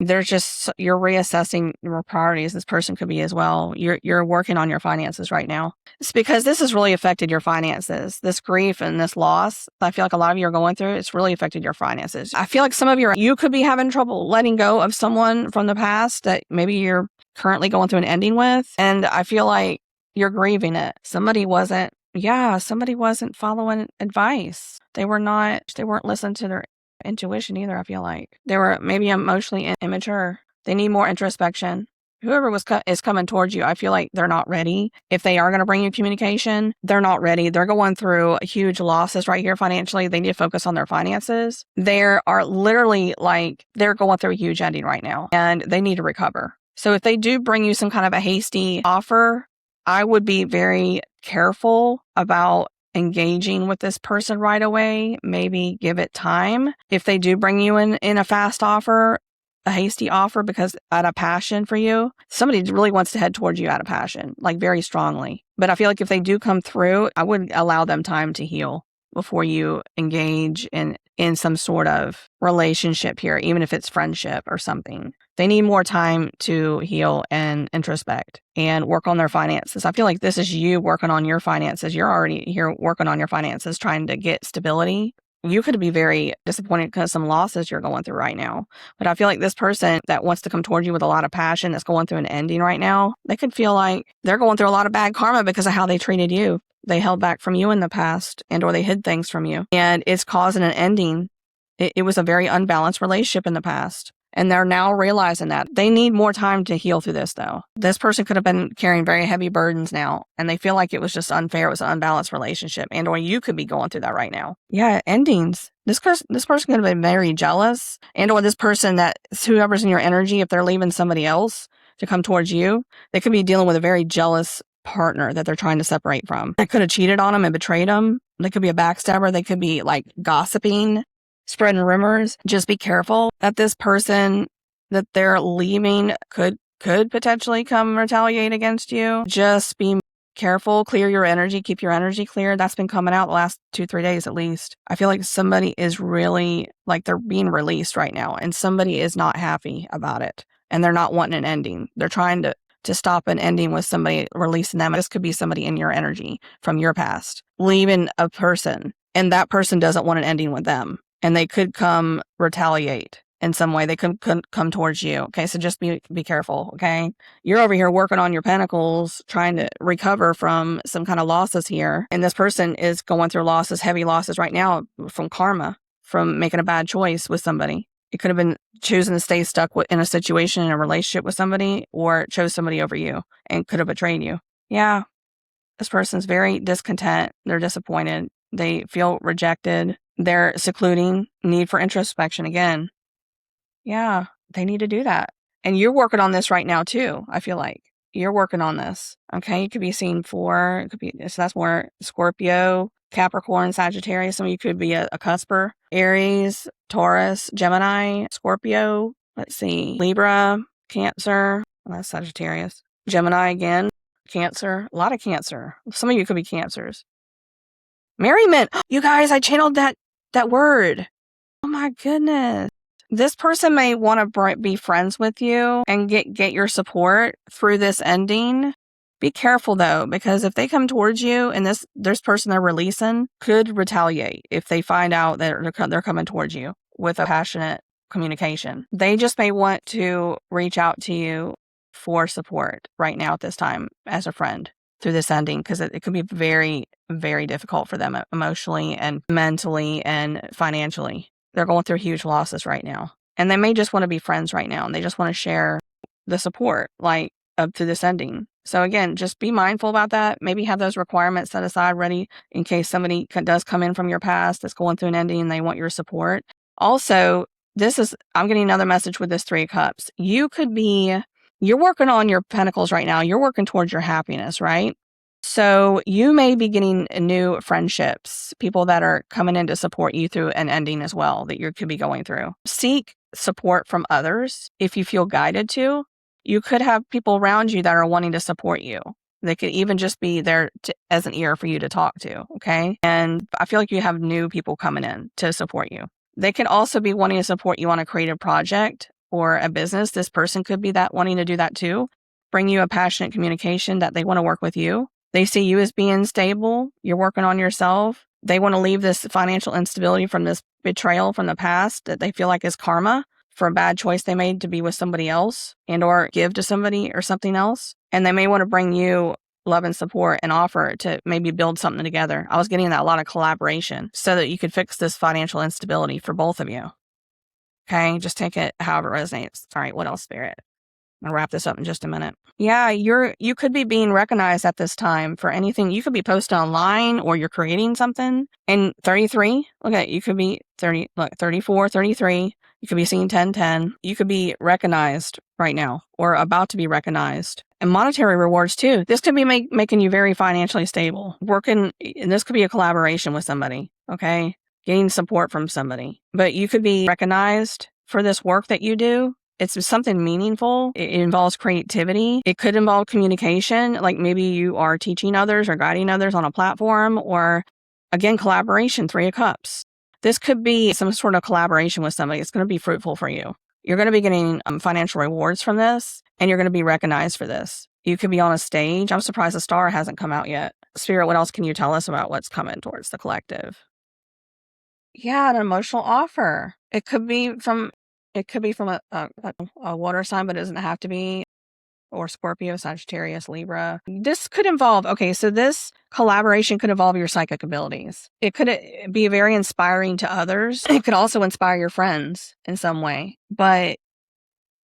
A: reassessing your priorities. This person could be as well. You're working on your finances right now. It's because this has really affected your finances. This grief and this loss, I feel like a lot of you are going through, it's really affected your finances. I feel like some of you could be having trouble letting go of someone from the past that maybe you're currently going through an ending with. And I feel like you're grieving it. Somebody wasn't following advice. They weren't listening to their intuition either. I feel like they were maybe emotionally immature. They need more introspection. Whoever is coming towards you, I feel like they're not ready. If they are going to bring you communication, they're not ready. They're going through huge losses right here financially. They need to focus on their finances. They are literally they're going through a huge ending right now and they need to recover. So if they do bring you some kind of a hasty offer, I would be very careful about engaging with this person right away. Maybe give it time. If they do bring you in a fast offer, a hasty offer because out of passion for you, somebody really wants to head towards you out of passion, very strongly. But I feel like if they do come through, I would allow them time to heal before you engage in some sort of relationship here, even if it's friendship or something. They need more time to heal and introspect and work on their finances. I feel like this is you working on your finances. You're already here working on your finances, trying to get stability. You could be very disappointed because of some losses you're going through right now. But I feel like this person that wants to come toward you with a lot of passion that's going through an ending right now, they could feel like they're going through a lot of bad karma because of how they treated you. They held back from you in the past or they hid things from you. And it's causing an ending. It was a very unbalanced relationship in the past. And they're now realizing that they need more time to heal through this, though. This person could have been carrying very heavy burdens now, and they feel like it was just unfair. It was an unbalanced relationship, and or you could be going through that right now. Yeah, endings. This person could have been very jealous, and or this person that whoever's in your energy, if they're leaving somebody else to come towards you, they could be dealing with a very jealous partner that they're trying to separate from. They could have cheated on them and betrayed them. They could be a backstabber. They could be like gossiping, spreading rumors. Just be careful that this person that they're leaving could potentially come retaliate against you. Just be careful, clear your energy, keep your energy clear. That's been coming out the last 2-3 days at least. I feel like somebody is really like they're being released right now, and somebody is not happy about it, and they're not wanting an ending. They're trying to stop an ending with somebody releasing them. This could be somebody in your energy from your past, leaving a person, and that person doesn't want an ending with them. And they could come retaliate in some way. They could come towards you. Okay, so just be careful, okay? You're over here working on your pentacles, trying to recover from some kind of losses here. And this person is going through losses, heavy losses right now from karma, from making a bad choice with somebody. It could have been choosing to stay stuck in a situation, in a relationship with somebody, or chose somebody over you and could have betrayed you. Yeah, this person's very discontent. They're disappointed. They feel rejected. They're secluding, need for introspection again. Yeah, they need to do that. And you're working on this right now too, I feel like. You're working on this. Okay, you could be seeing 4. It could be, so that's more Scorpio, Capricorn, Sagittarius. Some of you could be a cusper. Aries, Taurus, Gemini, Scorpio. Let's see, Libra, Cancer. Well, that's Sagittarius. Gemini again, Cancer. A lot of Cancer. Some of you could be Cancers. Merriment. You guys, I channeled that word. Oh my goodness. This person may want to be friends with you and get your support through this ending. Be careful though, because if they come towards you and this person they're releasing could retaliate if they find out that they're coming towards you with a passionate communication. They just may want to reach out to you for support right now at this time as a friend through this ending, because it could be very, very difficult for them emotionally and mentally and financially. They're going through huge losses right now. And they may just want to be friends right now, and they just want to share the support, like, up to this ending. So again, just be mindful about that. Maybe have those requirements set aside ready in case somebody does come in from your past that's going through an ending and they want your support. Also, I'm getting another message with this 3 of Cups. You're working on your pentacles right now. You're working towards your happiness, right? So you may be getting new friendships, people that are coming in to support you through an ending as well that you could be going through. Seek support from others if you feel guided to. You could have people around you that are wanting to support you. They could even just be there as an ear for you to talk to, okay? And I feel like you have new people coming in to support you. They can also be wanting to support you on a creative project or a business. This person could be that wanting to do that too. Bring you a passionate communication that they want to work with you. They see you as being stable. You're working on yourself. They want to leave this financial instability from this betrayal from the past that they feel like is karma for a bad choice they made to be with somebody else and or give to somebody or something else. And they may want to bring you love and support and offer to maybe build something together. I was getting that a lot of collaboration so that you could fix this financial instability for both of you. Okay, just take it however it resonates. All right, what else, Spirit? I'll wrap this up in just a minute. Yeah, you could be being recognized at this time for anything. You could be posting online or you're creating something. And 33, okay, you could be 34, 33. You could be seeing 1010. You could be recognized right now or about to be recognized. And monetary rewards too. This could be making you very financially stable. And this could be a collaboration with somebody, okay? Getting support from somebody. But you could be recognized for this work that you do. It's something meaningful. It involves creativity. It could involve communication, like maybe you are teaching others or guiding others on a platform, or again, collaboration, 3 of Cups. This could be some sort of collaboration with somebody. It's going to be fruitful for you. You're going to be getting financial rewards from this, and you're going to be recognized for this. You could be on a stage. I'm surprised the star hasn't come out yet. Spirit, what else can you tell us about what's coming towards the collective? Yeah, an emotional offer. It could be from a water sign, but it doesn't have to be, or Scorpio, Sagittarius, Libra. This could involve, so this collaboration could involve your psychic abilities. It could be very inspiring to others. It could also inspire your friends in some way, but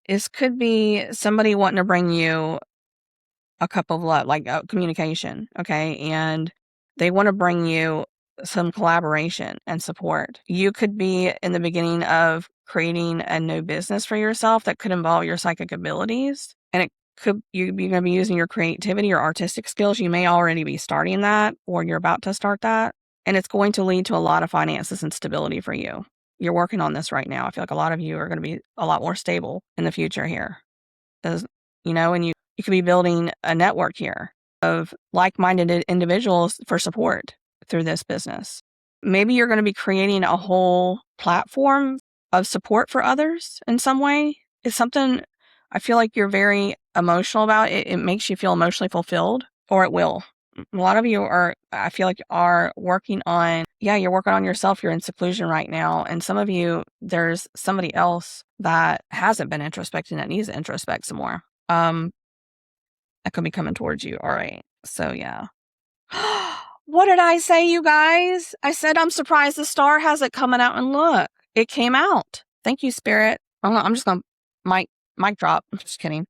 A: This could be somebody wanting to bring you a cup of love, like communication, okay? And they want to bring you some collaboration and support. You could be in the beginning of creating a new business for yourself that could involve your psychic abilities. And it could, you're going to be using your creativity or artistic skills. You may already be starting that, or you're about to start that. And it's going to lead to a lot of finances and stability for you. You're working on this right now. I feel like a lot of you are going to be a lot more stable in the future here. And you could be building a network here of like-minded individuals for support through this business. Maybe you're going to be creating a whole platform of support for others in some way. It's something I feel like you're very emotional about. It makes you feel emotionally fulfilled, or it will. A lot of you I feel like, are working on, you're working on yourself. You're in seclusion right now. And some of you, there's somebody else that hasn't been introspecting that needs to introspect some more. That could be coming towards you. All right. So, yeah. What did I say, you guys? I said I'm surprised the star hasn't coming out, and look, it came out. Thank you, Spirit. I'm just going to mic drop. I'm just kidding.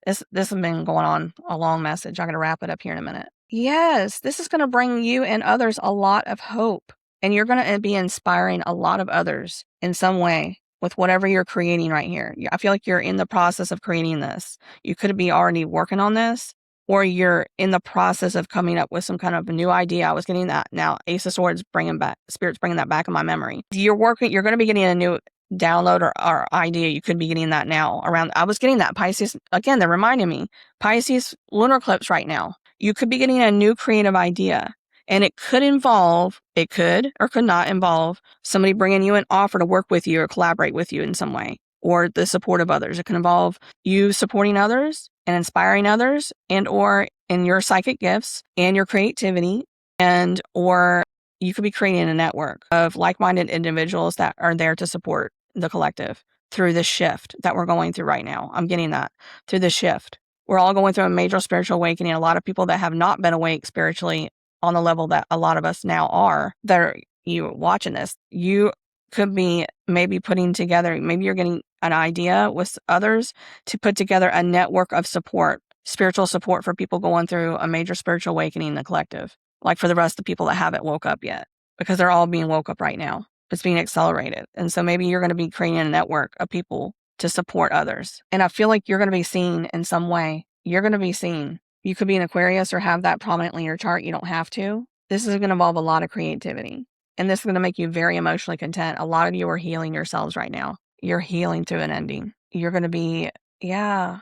A: This has been going on a long message. I'm going to wrap it up here in a minute. Yes, this is going to bring you and others a lot of hope, and you're going to be inspiring a lot of others in some way with whatever you're creating right here. I feel like you're in the process of creating this. You could be already working on this, or you're in the process of coming up with some kind of a new idea. I was getting that now. Ace of Swords Spirit's bringing that back in my memory. You're going to be getting a new download or idea. You could be getting that now I was getting that Pisces. Again, they're reminding me, Pisces lunar eclipse right now. You could be getting a new creative idea, and it could or could not involve somebody bringing you an offer to work with you or collaborate with you in some way, or the support of others. It can involve you supporting others and inspiring others, and or in your psychic gifts and your creativity, and or you could be creating a network of like-minded individuals that are there to support the collective through this shift that we're going through right now. I'm getting that through this shift. We're all going through a major spiritual awakening. A lot of people that have not been awake spiritually on the level that a lot of us now are, that are you watching this, you could be maybe putting together, maybe you're getting an idea with others to put together a network of support, spiritual support for people going through a major spiritual awakening in the collective, like for the rest of the people that haven't woke up yet, because they're all being woke up right now. It's being accelerated. And so maybe you're going to be creating a network of people to support others. And I feel like you're going to be seen in some way. You're going to be seen. You could be an Aquarius or have that prominently in your chart. You don't have to. This is going to involve a lot of creativity. And this is going to make you very emotionally content. A lot of you are healing yourselves right now. You're healing through an ending. You're going to be, oh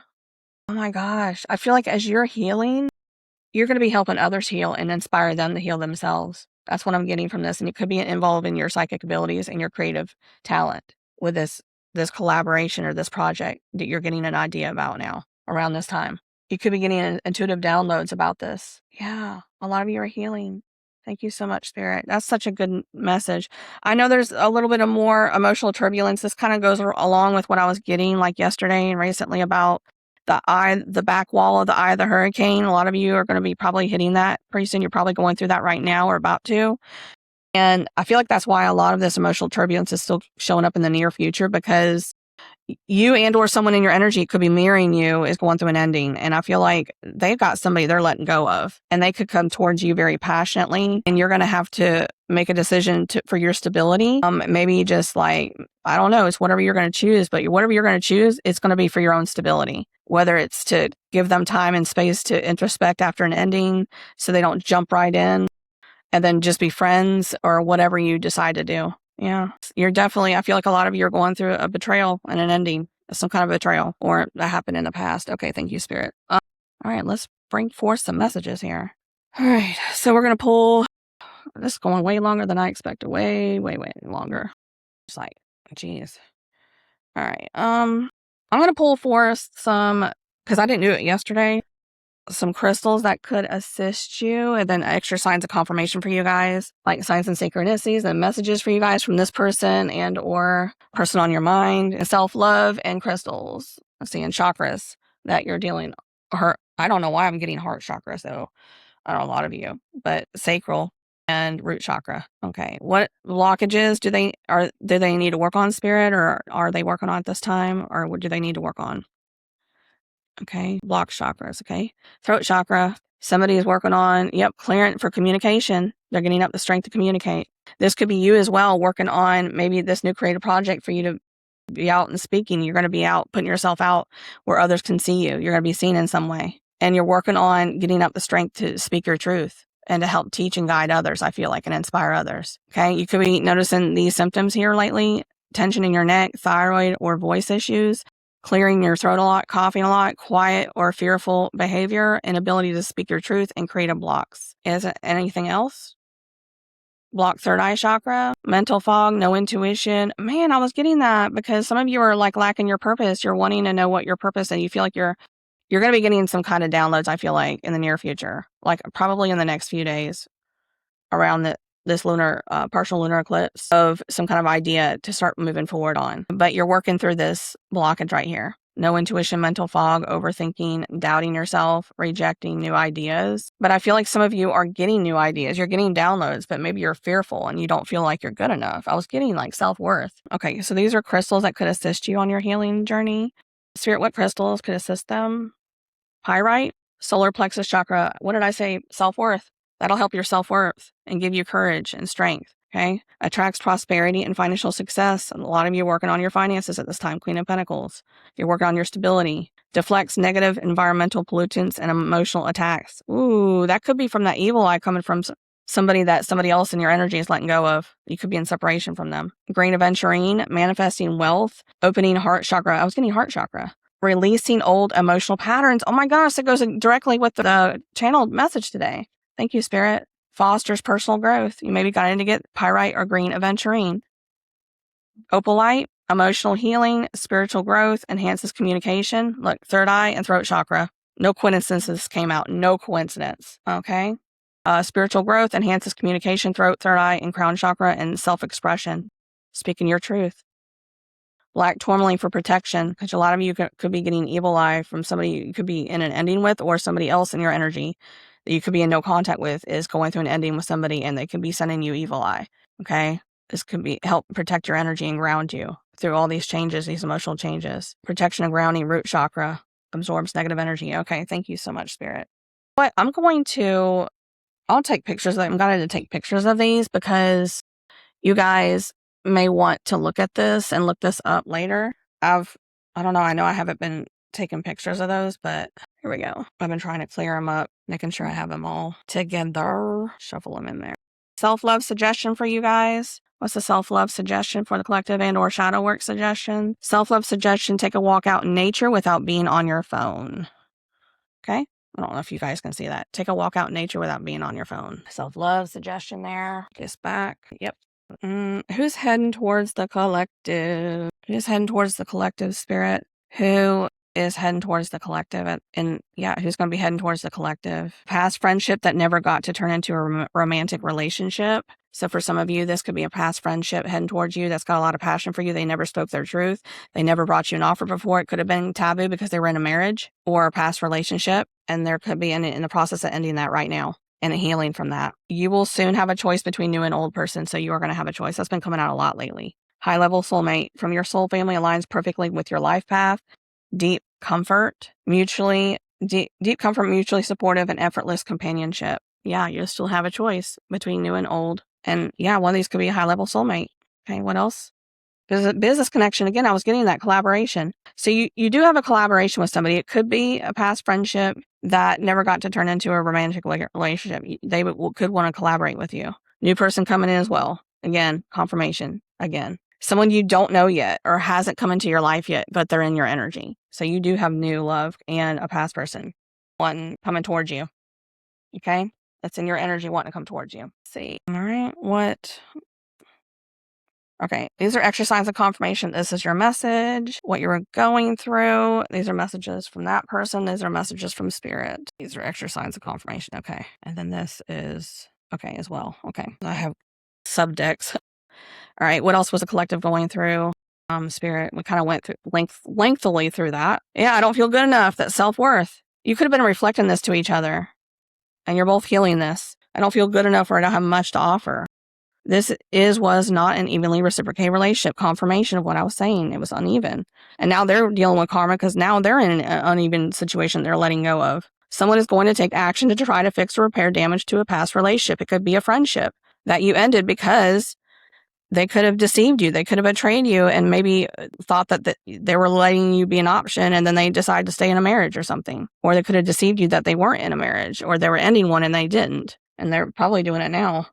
A: my gosh. I feel like as you're healing, you're going to be helping others heal and inspire them to heal themselves. That's what I'm getting from this. And it could be involving your psychic abilities and your creative talent with this collaboration or this project that you're getting an idea about now around this time. You could be getting intuitive downloads about this. Yeah, a lot of you are healing. Thank you so much, Spirit. That's such a good message. I know there's a little bit of more emotional turbulence. This kind of goes along with what I was getting like yesterday and recently about the back wall of the eye of the hurricane. A lot of you are going to be probably hitting that pretty soon. You're probably going through that right now or about to. And I feel like that's why a lot of this emotional turbulence is still showing up in the near future, because you and or someone in your energy could be mirroring you is going through an ending. And I feel like they've got somebody they're letting go of, and they could come towards you very passionately, and you're going to have to make a decision for your stability. Maybe just like, I don't know, it's whatever you're going to choose, but whatever you're going to choose, it's going to be for your own stability, whether it's to give them time and space to introspect after an ending so they don't jump right in and then just be friends, or whatever you decide to do. Yeah, you're definitely, I feel like a lot of you are going through a betrayal and an ending, some kind of betrayal, or that happened in the past. Okay, thank you, Spirit. All right, let's bring forth some messages here. All right, so we're going to pull, this is going way longer than I expected, way, way, way longer. It's like, geez. All right, I'm going to pull forth some, because I didn't do it yesterday, some crystals that could assist you, and then extra signs of confirmation for you guys, like signs and synchronicities and messages for you guys from this person and or person on your mind, and self-love and crystals. I'm seeing chakras that you're dealing, or I don't know why I'm getting heart chakras though. I don't know, a lot of you, but sacral and root chakra. Okay. What blockages do they need to work on, Spirit, or are they working on at this time, or what do they need to work on? Okay. Block chakras. Okay. Throat chakra. Somebody is working on, clearance for communication. They're getting up the strength to communicate. This could be you as well, working on maybe this new creative project for you to be out and speaking. You're going to be out, putting yourself out where others can see you. You're going to be seen in some way. And you're working on getting up the strength to speak your truth and to help teach and guide others, I feel like, and inspire others. Okay. You could be noticing these symptoms here lately: tension in your neck, thyroid or voice issues, clearing your throat a lot, coughing a lot, quiet or fearful behavior, inability to speak your truth, and creative blocks. Is it anything else? Block third eye chakra, mental fog, no intuition. Man, I was getting that because some of you are like lacking your purpose. You're wanting to know what your purpose, and you feel like you're going to be getting some kind of downloads, I feel like, in the near future, like probably in the next few days around this lunar, partial lunar eclipse, of some kind of idea to start moving forward on. But you're working through this blockage right here. No intuition, mental fog, overthinking, doubting yourself, rejecting new ideas. But I feel like some of you are getting new ideas. You're getting downloads, but maybe you're fearful and you don't feel like you're good enough. I was getting like self-worth. Okay, so these are crystals that could assist you on your healing journey. Spirit, what crystals could assist them? Pyrite, solar plexus chakra. What did I say? Self-worth. That'll help your self-worth and give you courage and strength. Okay. Attracts prosperity and financial success. And a lot of you are working on your finances at this time. Queen of Pentacles. You're working on your stability. Deflects negative environmental pollutants and emotional attacks. Ooh, that could be from that evil eye coming from somebody that somebody else in your energy is letting go of. You could be in separation from them. Green aventurine, manifesting wealth, opening heart chakra. I was getting heart chakra. Releasing old emotional patterns. Oh my gosh, that goes directly with the channeled message today. Thank you, Spirit. Fosters personal growth. You maybe got in to get pyrite or green aventurine. Opalite, emotional healing, spiritual growth, enhances communication. Look, third eye and throat chakra. No coincidence this came out. No coincidence. Okay. Spiritual growth enhances communication, throat, third eye, and crown chakra, and self-expression. Speaking your truth. Black tourmaline for protection, because a lot of you could be getting evil eye from somebody you could be in an ending with, or somebody else in your energy that you could be in no contact with is going through an ending with somebody, and they could be sending you evil eye. Okay. This could be help protect your energy and ground you through all these changes, these emotional changes. Protection and grounding, root chakra, absorbs negative energy. Okay. Thank you so much, Spirit. But I'll take pictures of them. I'm going to take pictures of these because you guys may want to look at this and look this up later. I don't know. I know I haven't been taking pictures of those, but here we go. I've been trying to clear them up, making sure I have them all together. Shuffle them in there. Self-love suggestion for you guys. What's the self-love suggestion for the collective and or shadow work suggestion? Self-love suggestion, take a walk out in nature without being on your phone. Okay? I don't know if you guys can see that. Take a walk out in nature without being on your phone. Self-love suggestion there. Kiss back. Yep. Who's heading towards the collective? Who's heading towards the collective, Spirit? Who is heading towards the collective? Who's going to be heading towards the collective? Past friendship that never got to turn into a romantic relationship. So for some of you, this could be a past friendship heading towards you that's got a lot of passion for you. They never spoke their truth. They never brought you an offer before. It could have been taboo because they were in a marriage or a past relationship, and there could be in the process of ending that right now. And a healing from that. You will soon have a choice between new and old person, so you are going to have a choice. That's been coming out a lot lately. High-level soulmate from your soul family aligns perfectly with your life path. Deep comfort, mutually supportive, and effortless companionship. Yeah, you'll still have a choice between new and old. And yeah, one of these could be a high-level soulmate. Okay, what else? Business connection. Again, I was getting that collaboration. So you do have a collaboration with somebody. It could be a past friendship that never got to turn into a romantic relationship. They could want to collaborate with you. New person coming in as well. Again, confirmation. Again, someone you don't know yet or hasn't come into your life yet, but they're in your energy. So you do have new love and a past person wanting coming towards you. Okay, that's in your energy wanting to come towards you. Let's see. All right, what? Okay, these are extra signs of confirmation. This is your message, what you were going through. These are messages from that person. These are messages from Spirit. These are extra signs of confirmation. Okay, and then this is okay as well. Okay, I have subdecks. All right, what else was the collective going through? Spirit, we kind of went through lengthily through that. Yeah, I don't feel good enough. That self-worth. You could have been reflecting this to each other, and you're both healing this. I don't feel good enough or I don't have much to offer. This was not an evenly reciprocated relationship. Confirmation of what I was saying. It was uneven. And now they're dealing with karma because now they're in an uneven situation they're letting go of. Someone is going to take action to try to fix or repair damage to a past relationship. It could be a friendship that you ended because they could have deceived you. They could have betrayed you and maybe thought that they were letting you be an option and then they decided to stay in a marriage or something. Or they could have deceived you that they weren't in a marriage or they were ending one and they didn't. And they're probably doing it now.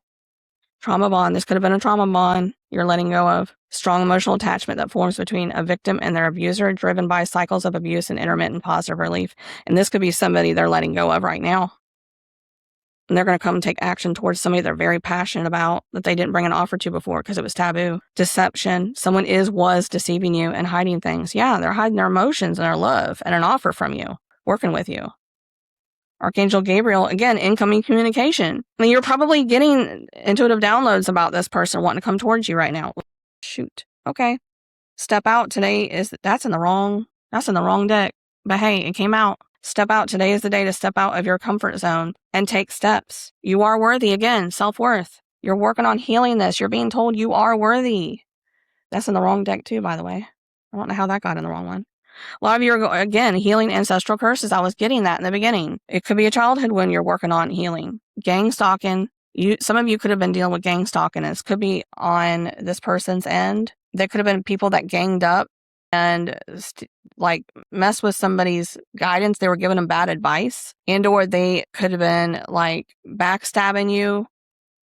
A: Trauma bond. This could have been a trauma bond you're letting go of. Strong emotional attachment that forms between a victim and their abuser, driven by cycles of abuse and intermittent positive relief. And this could be somebody they're letting go of right now. And they're going to come take action towards somebody they're very passionate about that they didn't bring an offer to before because it was taboo. Deception. Someone was deceiving you and hiding things. Yeah, they're hiding their emotions and their love and an offer from you, working with you. Archangel Gabriel, again, incoming communication. I mean, you're probably getting intuitive downloads about this person wanting to come towards you right now. Shoot. Okay. Step out today that's in the wrong deck. But hey, it came out. Step out. Today is the day to step out of your comfort zone and take steps. You are worthy. Again, self-worth. You're working on healing this. You're being told you are worthy. That's in the wrong deck too, by the way. I don't know how that got in the wrong one. A lot of you are, again, healing ancestral curses. I was getting that in the beginning. It could be a childhood when you're working on healing. Gang stalking. Some of you could have been dealing with gang stalking. This could be on this person's end. There could have been people that ganged up and mess with somebody's guidance. They were giving them bad advice, and or they could have been backstabbing you.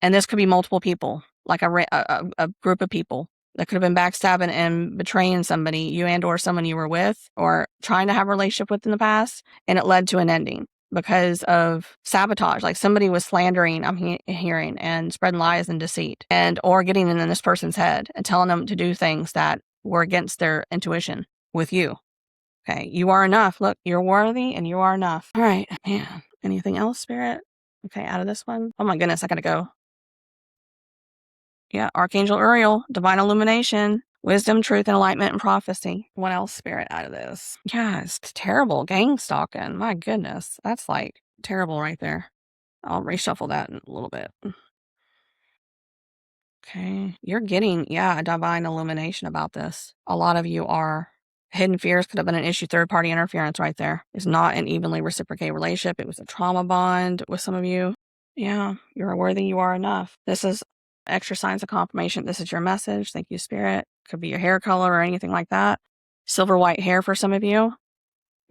A: And this could be multiple people, like a group of people that could have been backstabbing and betraying somebody, you and or someone you were with or trying to have a relationship with in the past, and it led to an ending because of sabotage. Like somebody was slandering, I'm hearing, and spreading lies and deceit, and or getting in this person's head and telling them to do things that were against their intuition with you. Okay, you are enough. Look, you're worthy and you are enough. All right, man. Anything else, Spirit? Okay, out of this one. Oh my goodness, I gotta go. Yeah, Archangel Uriel, divine illumination, wisdom, truth, and enlightenment, and prophecy. What else, Spirit, out of this? Yeah, it's terrible. Gang stalking. My goodness. That's terrible right there. I'll reshuffle that in a little bit. Okay. You're getting, a divine illumination about this. A lot of you are. Hidden fears could have been an issue. Third-party interference right there. It's not an evenly reciprocated relationship. It was a trauma bond with some of you. Yeah, you're worthy. You are enough. This is extra signs of confirmation. This is your message. Thank you, Spirit. Could be your hair color or anything like that. Silver white hair for some of you.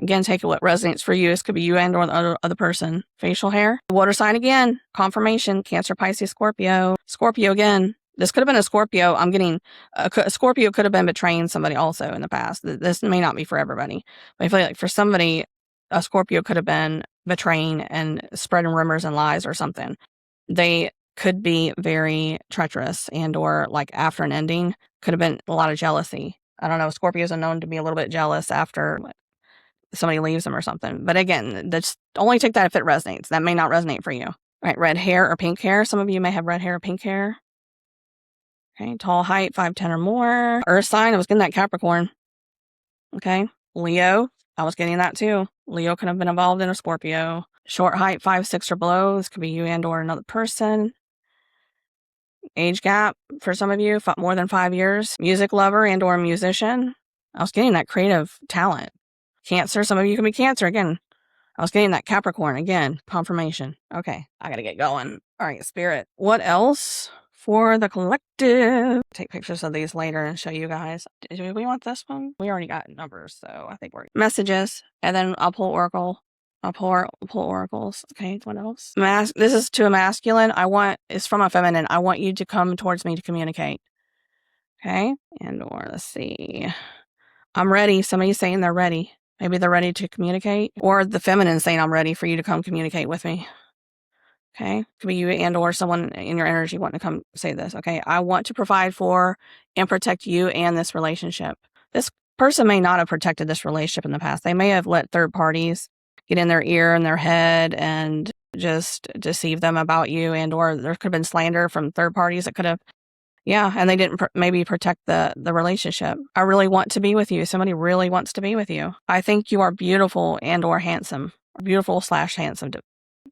A: Again, take it what resonates for you. This could be you and or the other person. Facial hair. Water sign again. Confirmation. Cancer, Pisces, Scorpio. Scorpio again. This could have been a Scorpio. I'm getting a Scorpio could have been betraying somebody also in the past. This may not be for everybody. But I feel like for somebody, a Scorpio could have been betraying and spreading rumors and lies or something. They could be very treacherous and or after an ending could have been a lot of jealousy. I don't know. Scorpios are known to be a little bit jealous after somebody leaves them or something. But again, just only take that if it resonates. That may not resonate for you. All right, red hair or pink hair. Some of you may have red hair or pink hair. Okay, tall height, 5'10" or more. Earth sign, I was getting that Capricorn. Okay, Leo, I was getting that too. Leo could have been involved in a Scorpio. Short height, 5'6" or below. This could be you and or another person. Age gap for some of you, more than 5 years. Music lover and or musician. I was getting that creative talent. Cancer, some of you can be Cancer again. I was getting that Capricorn again. Confirmation. Okay, I gotta get going. All right, Spirit. What else for the collective? Take pictures of these later and show you guys. Do we want this one? We already got numbers, so I think we're messages. And then I'll pull Oracle. I'll pull oracles. Okay, what else? This is to a masculine. It's from a feminine. I want you to come towards me to communicate. Okay, and or let's see. I'm ready. Somebody's saying they're ready. Maybe they're ready to communicate. Or the feminine saying I'm ready for you to come communicate with me. Okay, could be you and or someone in your energy wanting to come say this. Okay, I want to provide for and protect you and this relationship. This person may not have protected this relationship in the past. They may have let third parties get in their ear and their head and just deceive them about you, and or there could have been slander from third parties that could have, and they didn't maybe protect the relationship. I really want to be with you. Somebody really wants to be with you. I think you are beautiful and or handsome. Beautiful / handsome.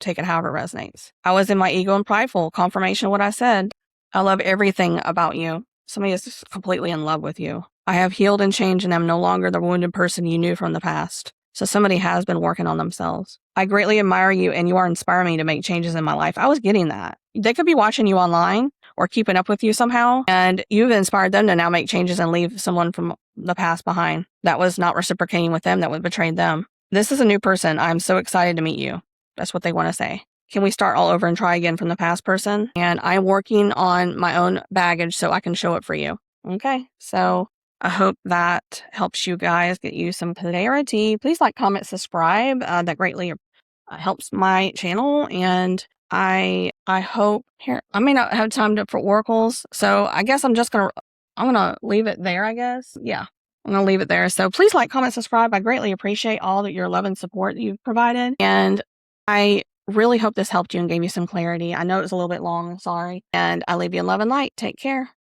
A: take it however it resonates. I was in my ego and prideful. Confirmation of what I said. I love everything about you. Somebody is just completely in love with you. I have healed and changed and am no longer the wounded person you knew from the past. So somebody has been working on themselves. I greatly admire you and you are inspiring me to make changes in my life. I was getting that. They could be watching you online or keeping up with you somehow, and you've inspired them to now make changes and leave someone from the past behind that was not reciprocating with them, that would betrayed them. This is a new person. I'm so excited to meet you. That's what they want to say. Can we start all over and try again from the past person? And I'm working on my own baggage so I can show it for you. Okay, so I hope that helps you guys get you some clarity. Please like, comment, subscribe. That greatly helps my channel. And I hope here, I may not have time for oracles. So I guess I'm gonna leave it there, I guess. Yeah, I'm gonna leave it there. So please like, comment, subscribe. I greatly appreciate all that your love and support that you've provided. And I really hope this helped you and gave you some clarity. I know it was a little bit long. Sorry. And I leave you in love and light. Take care.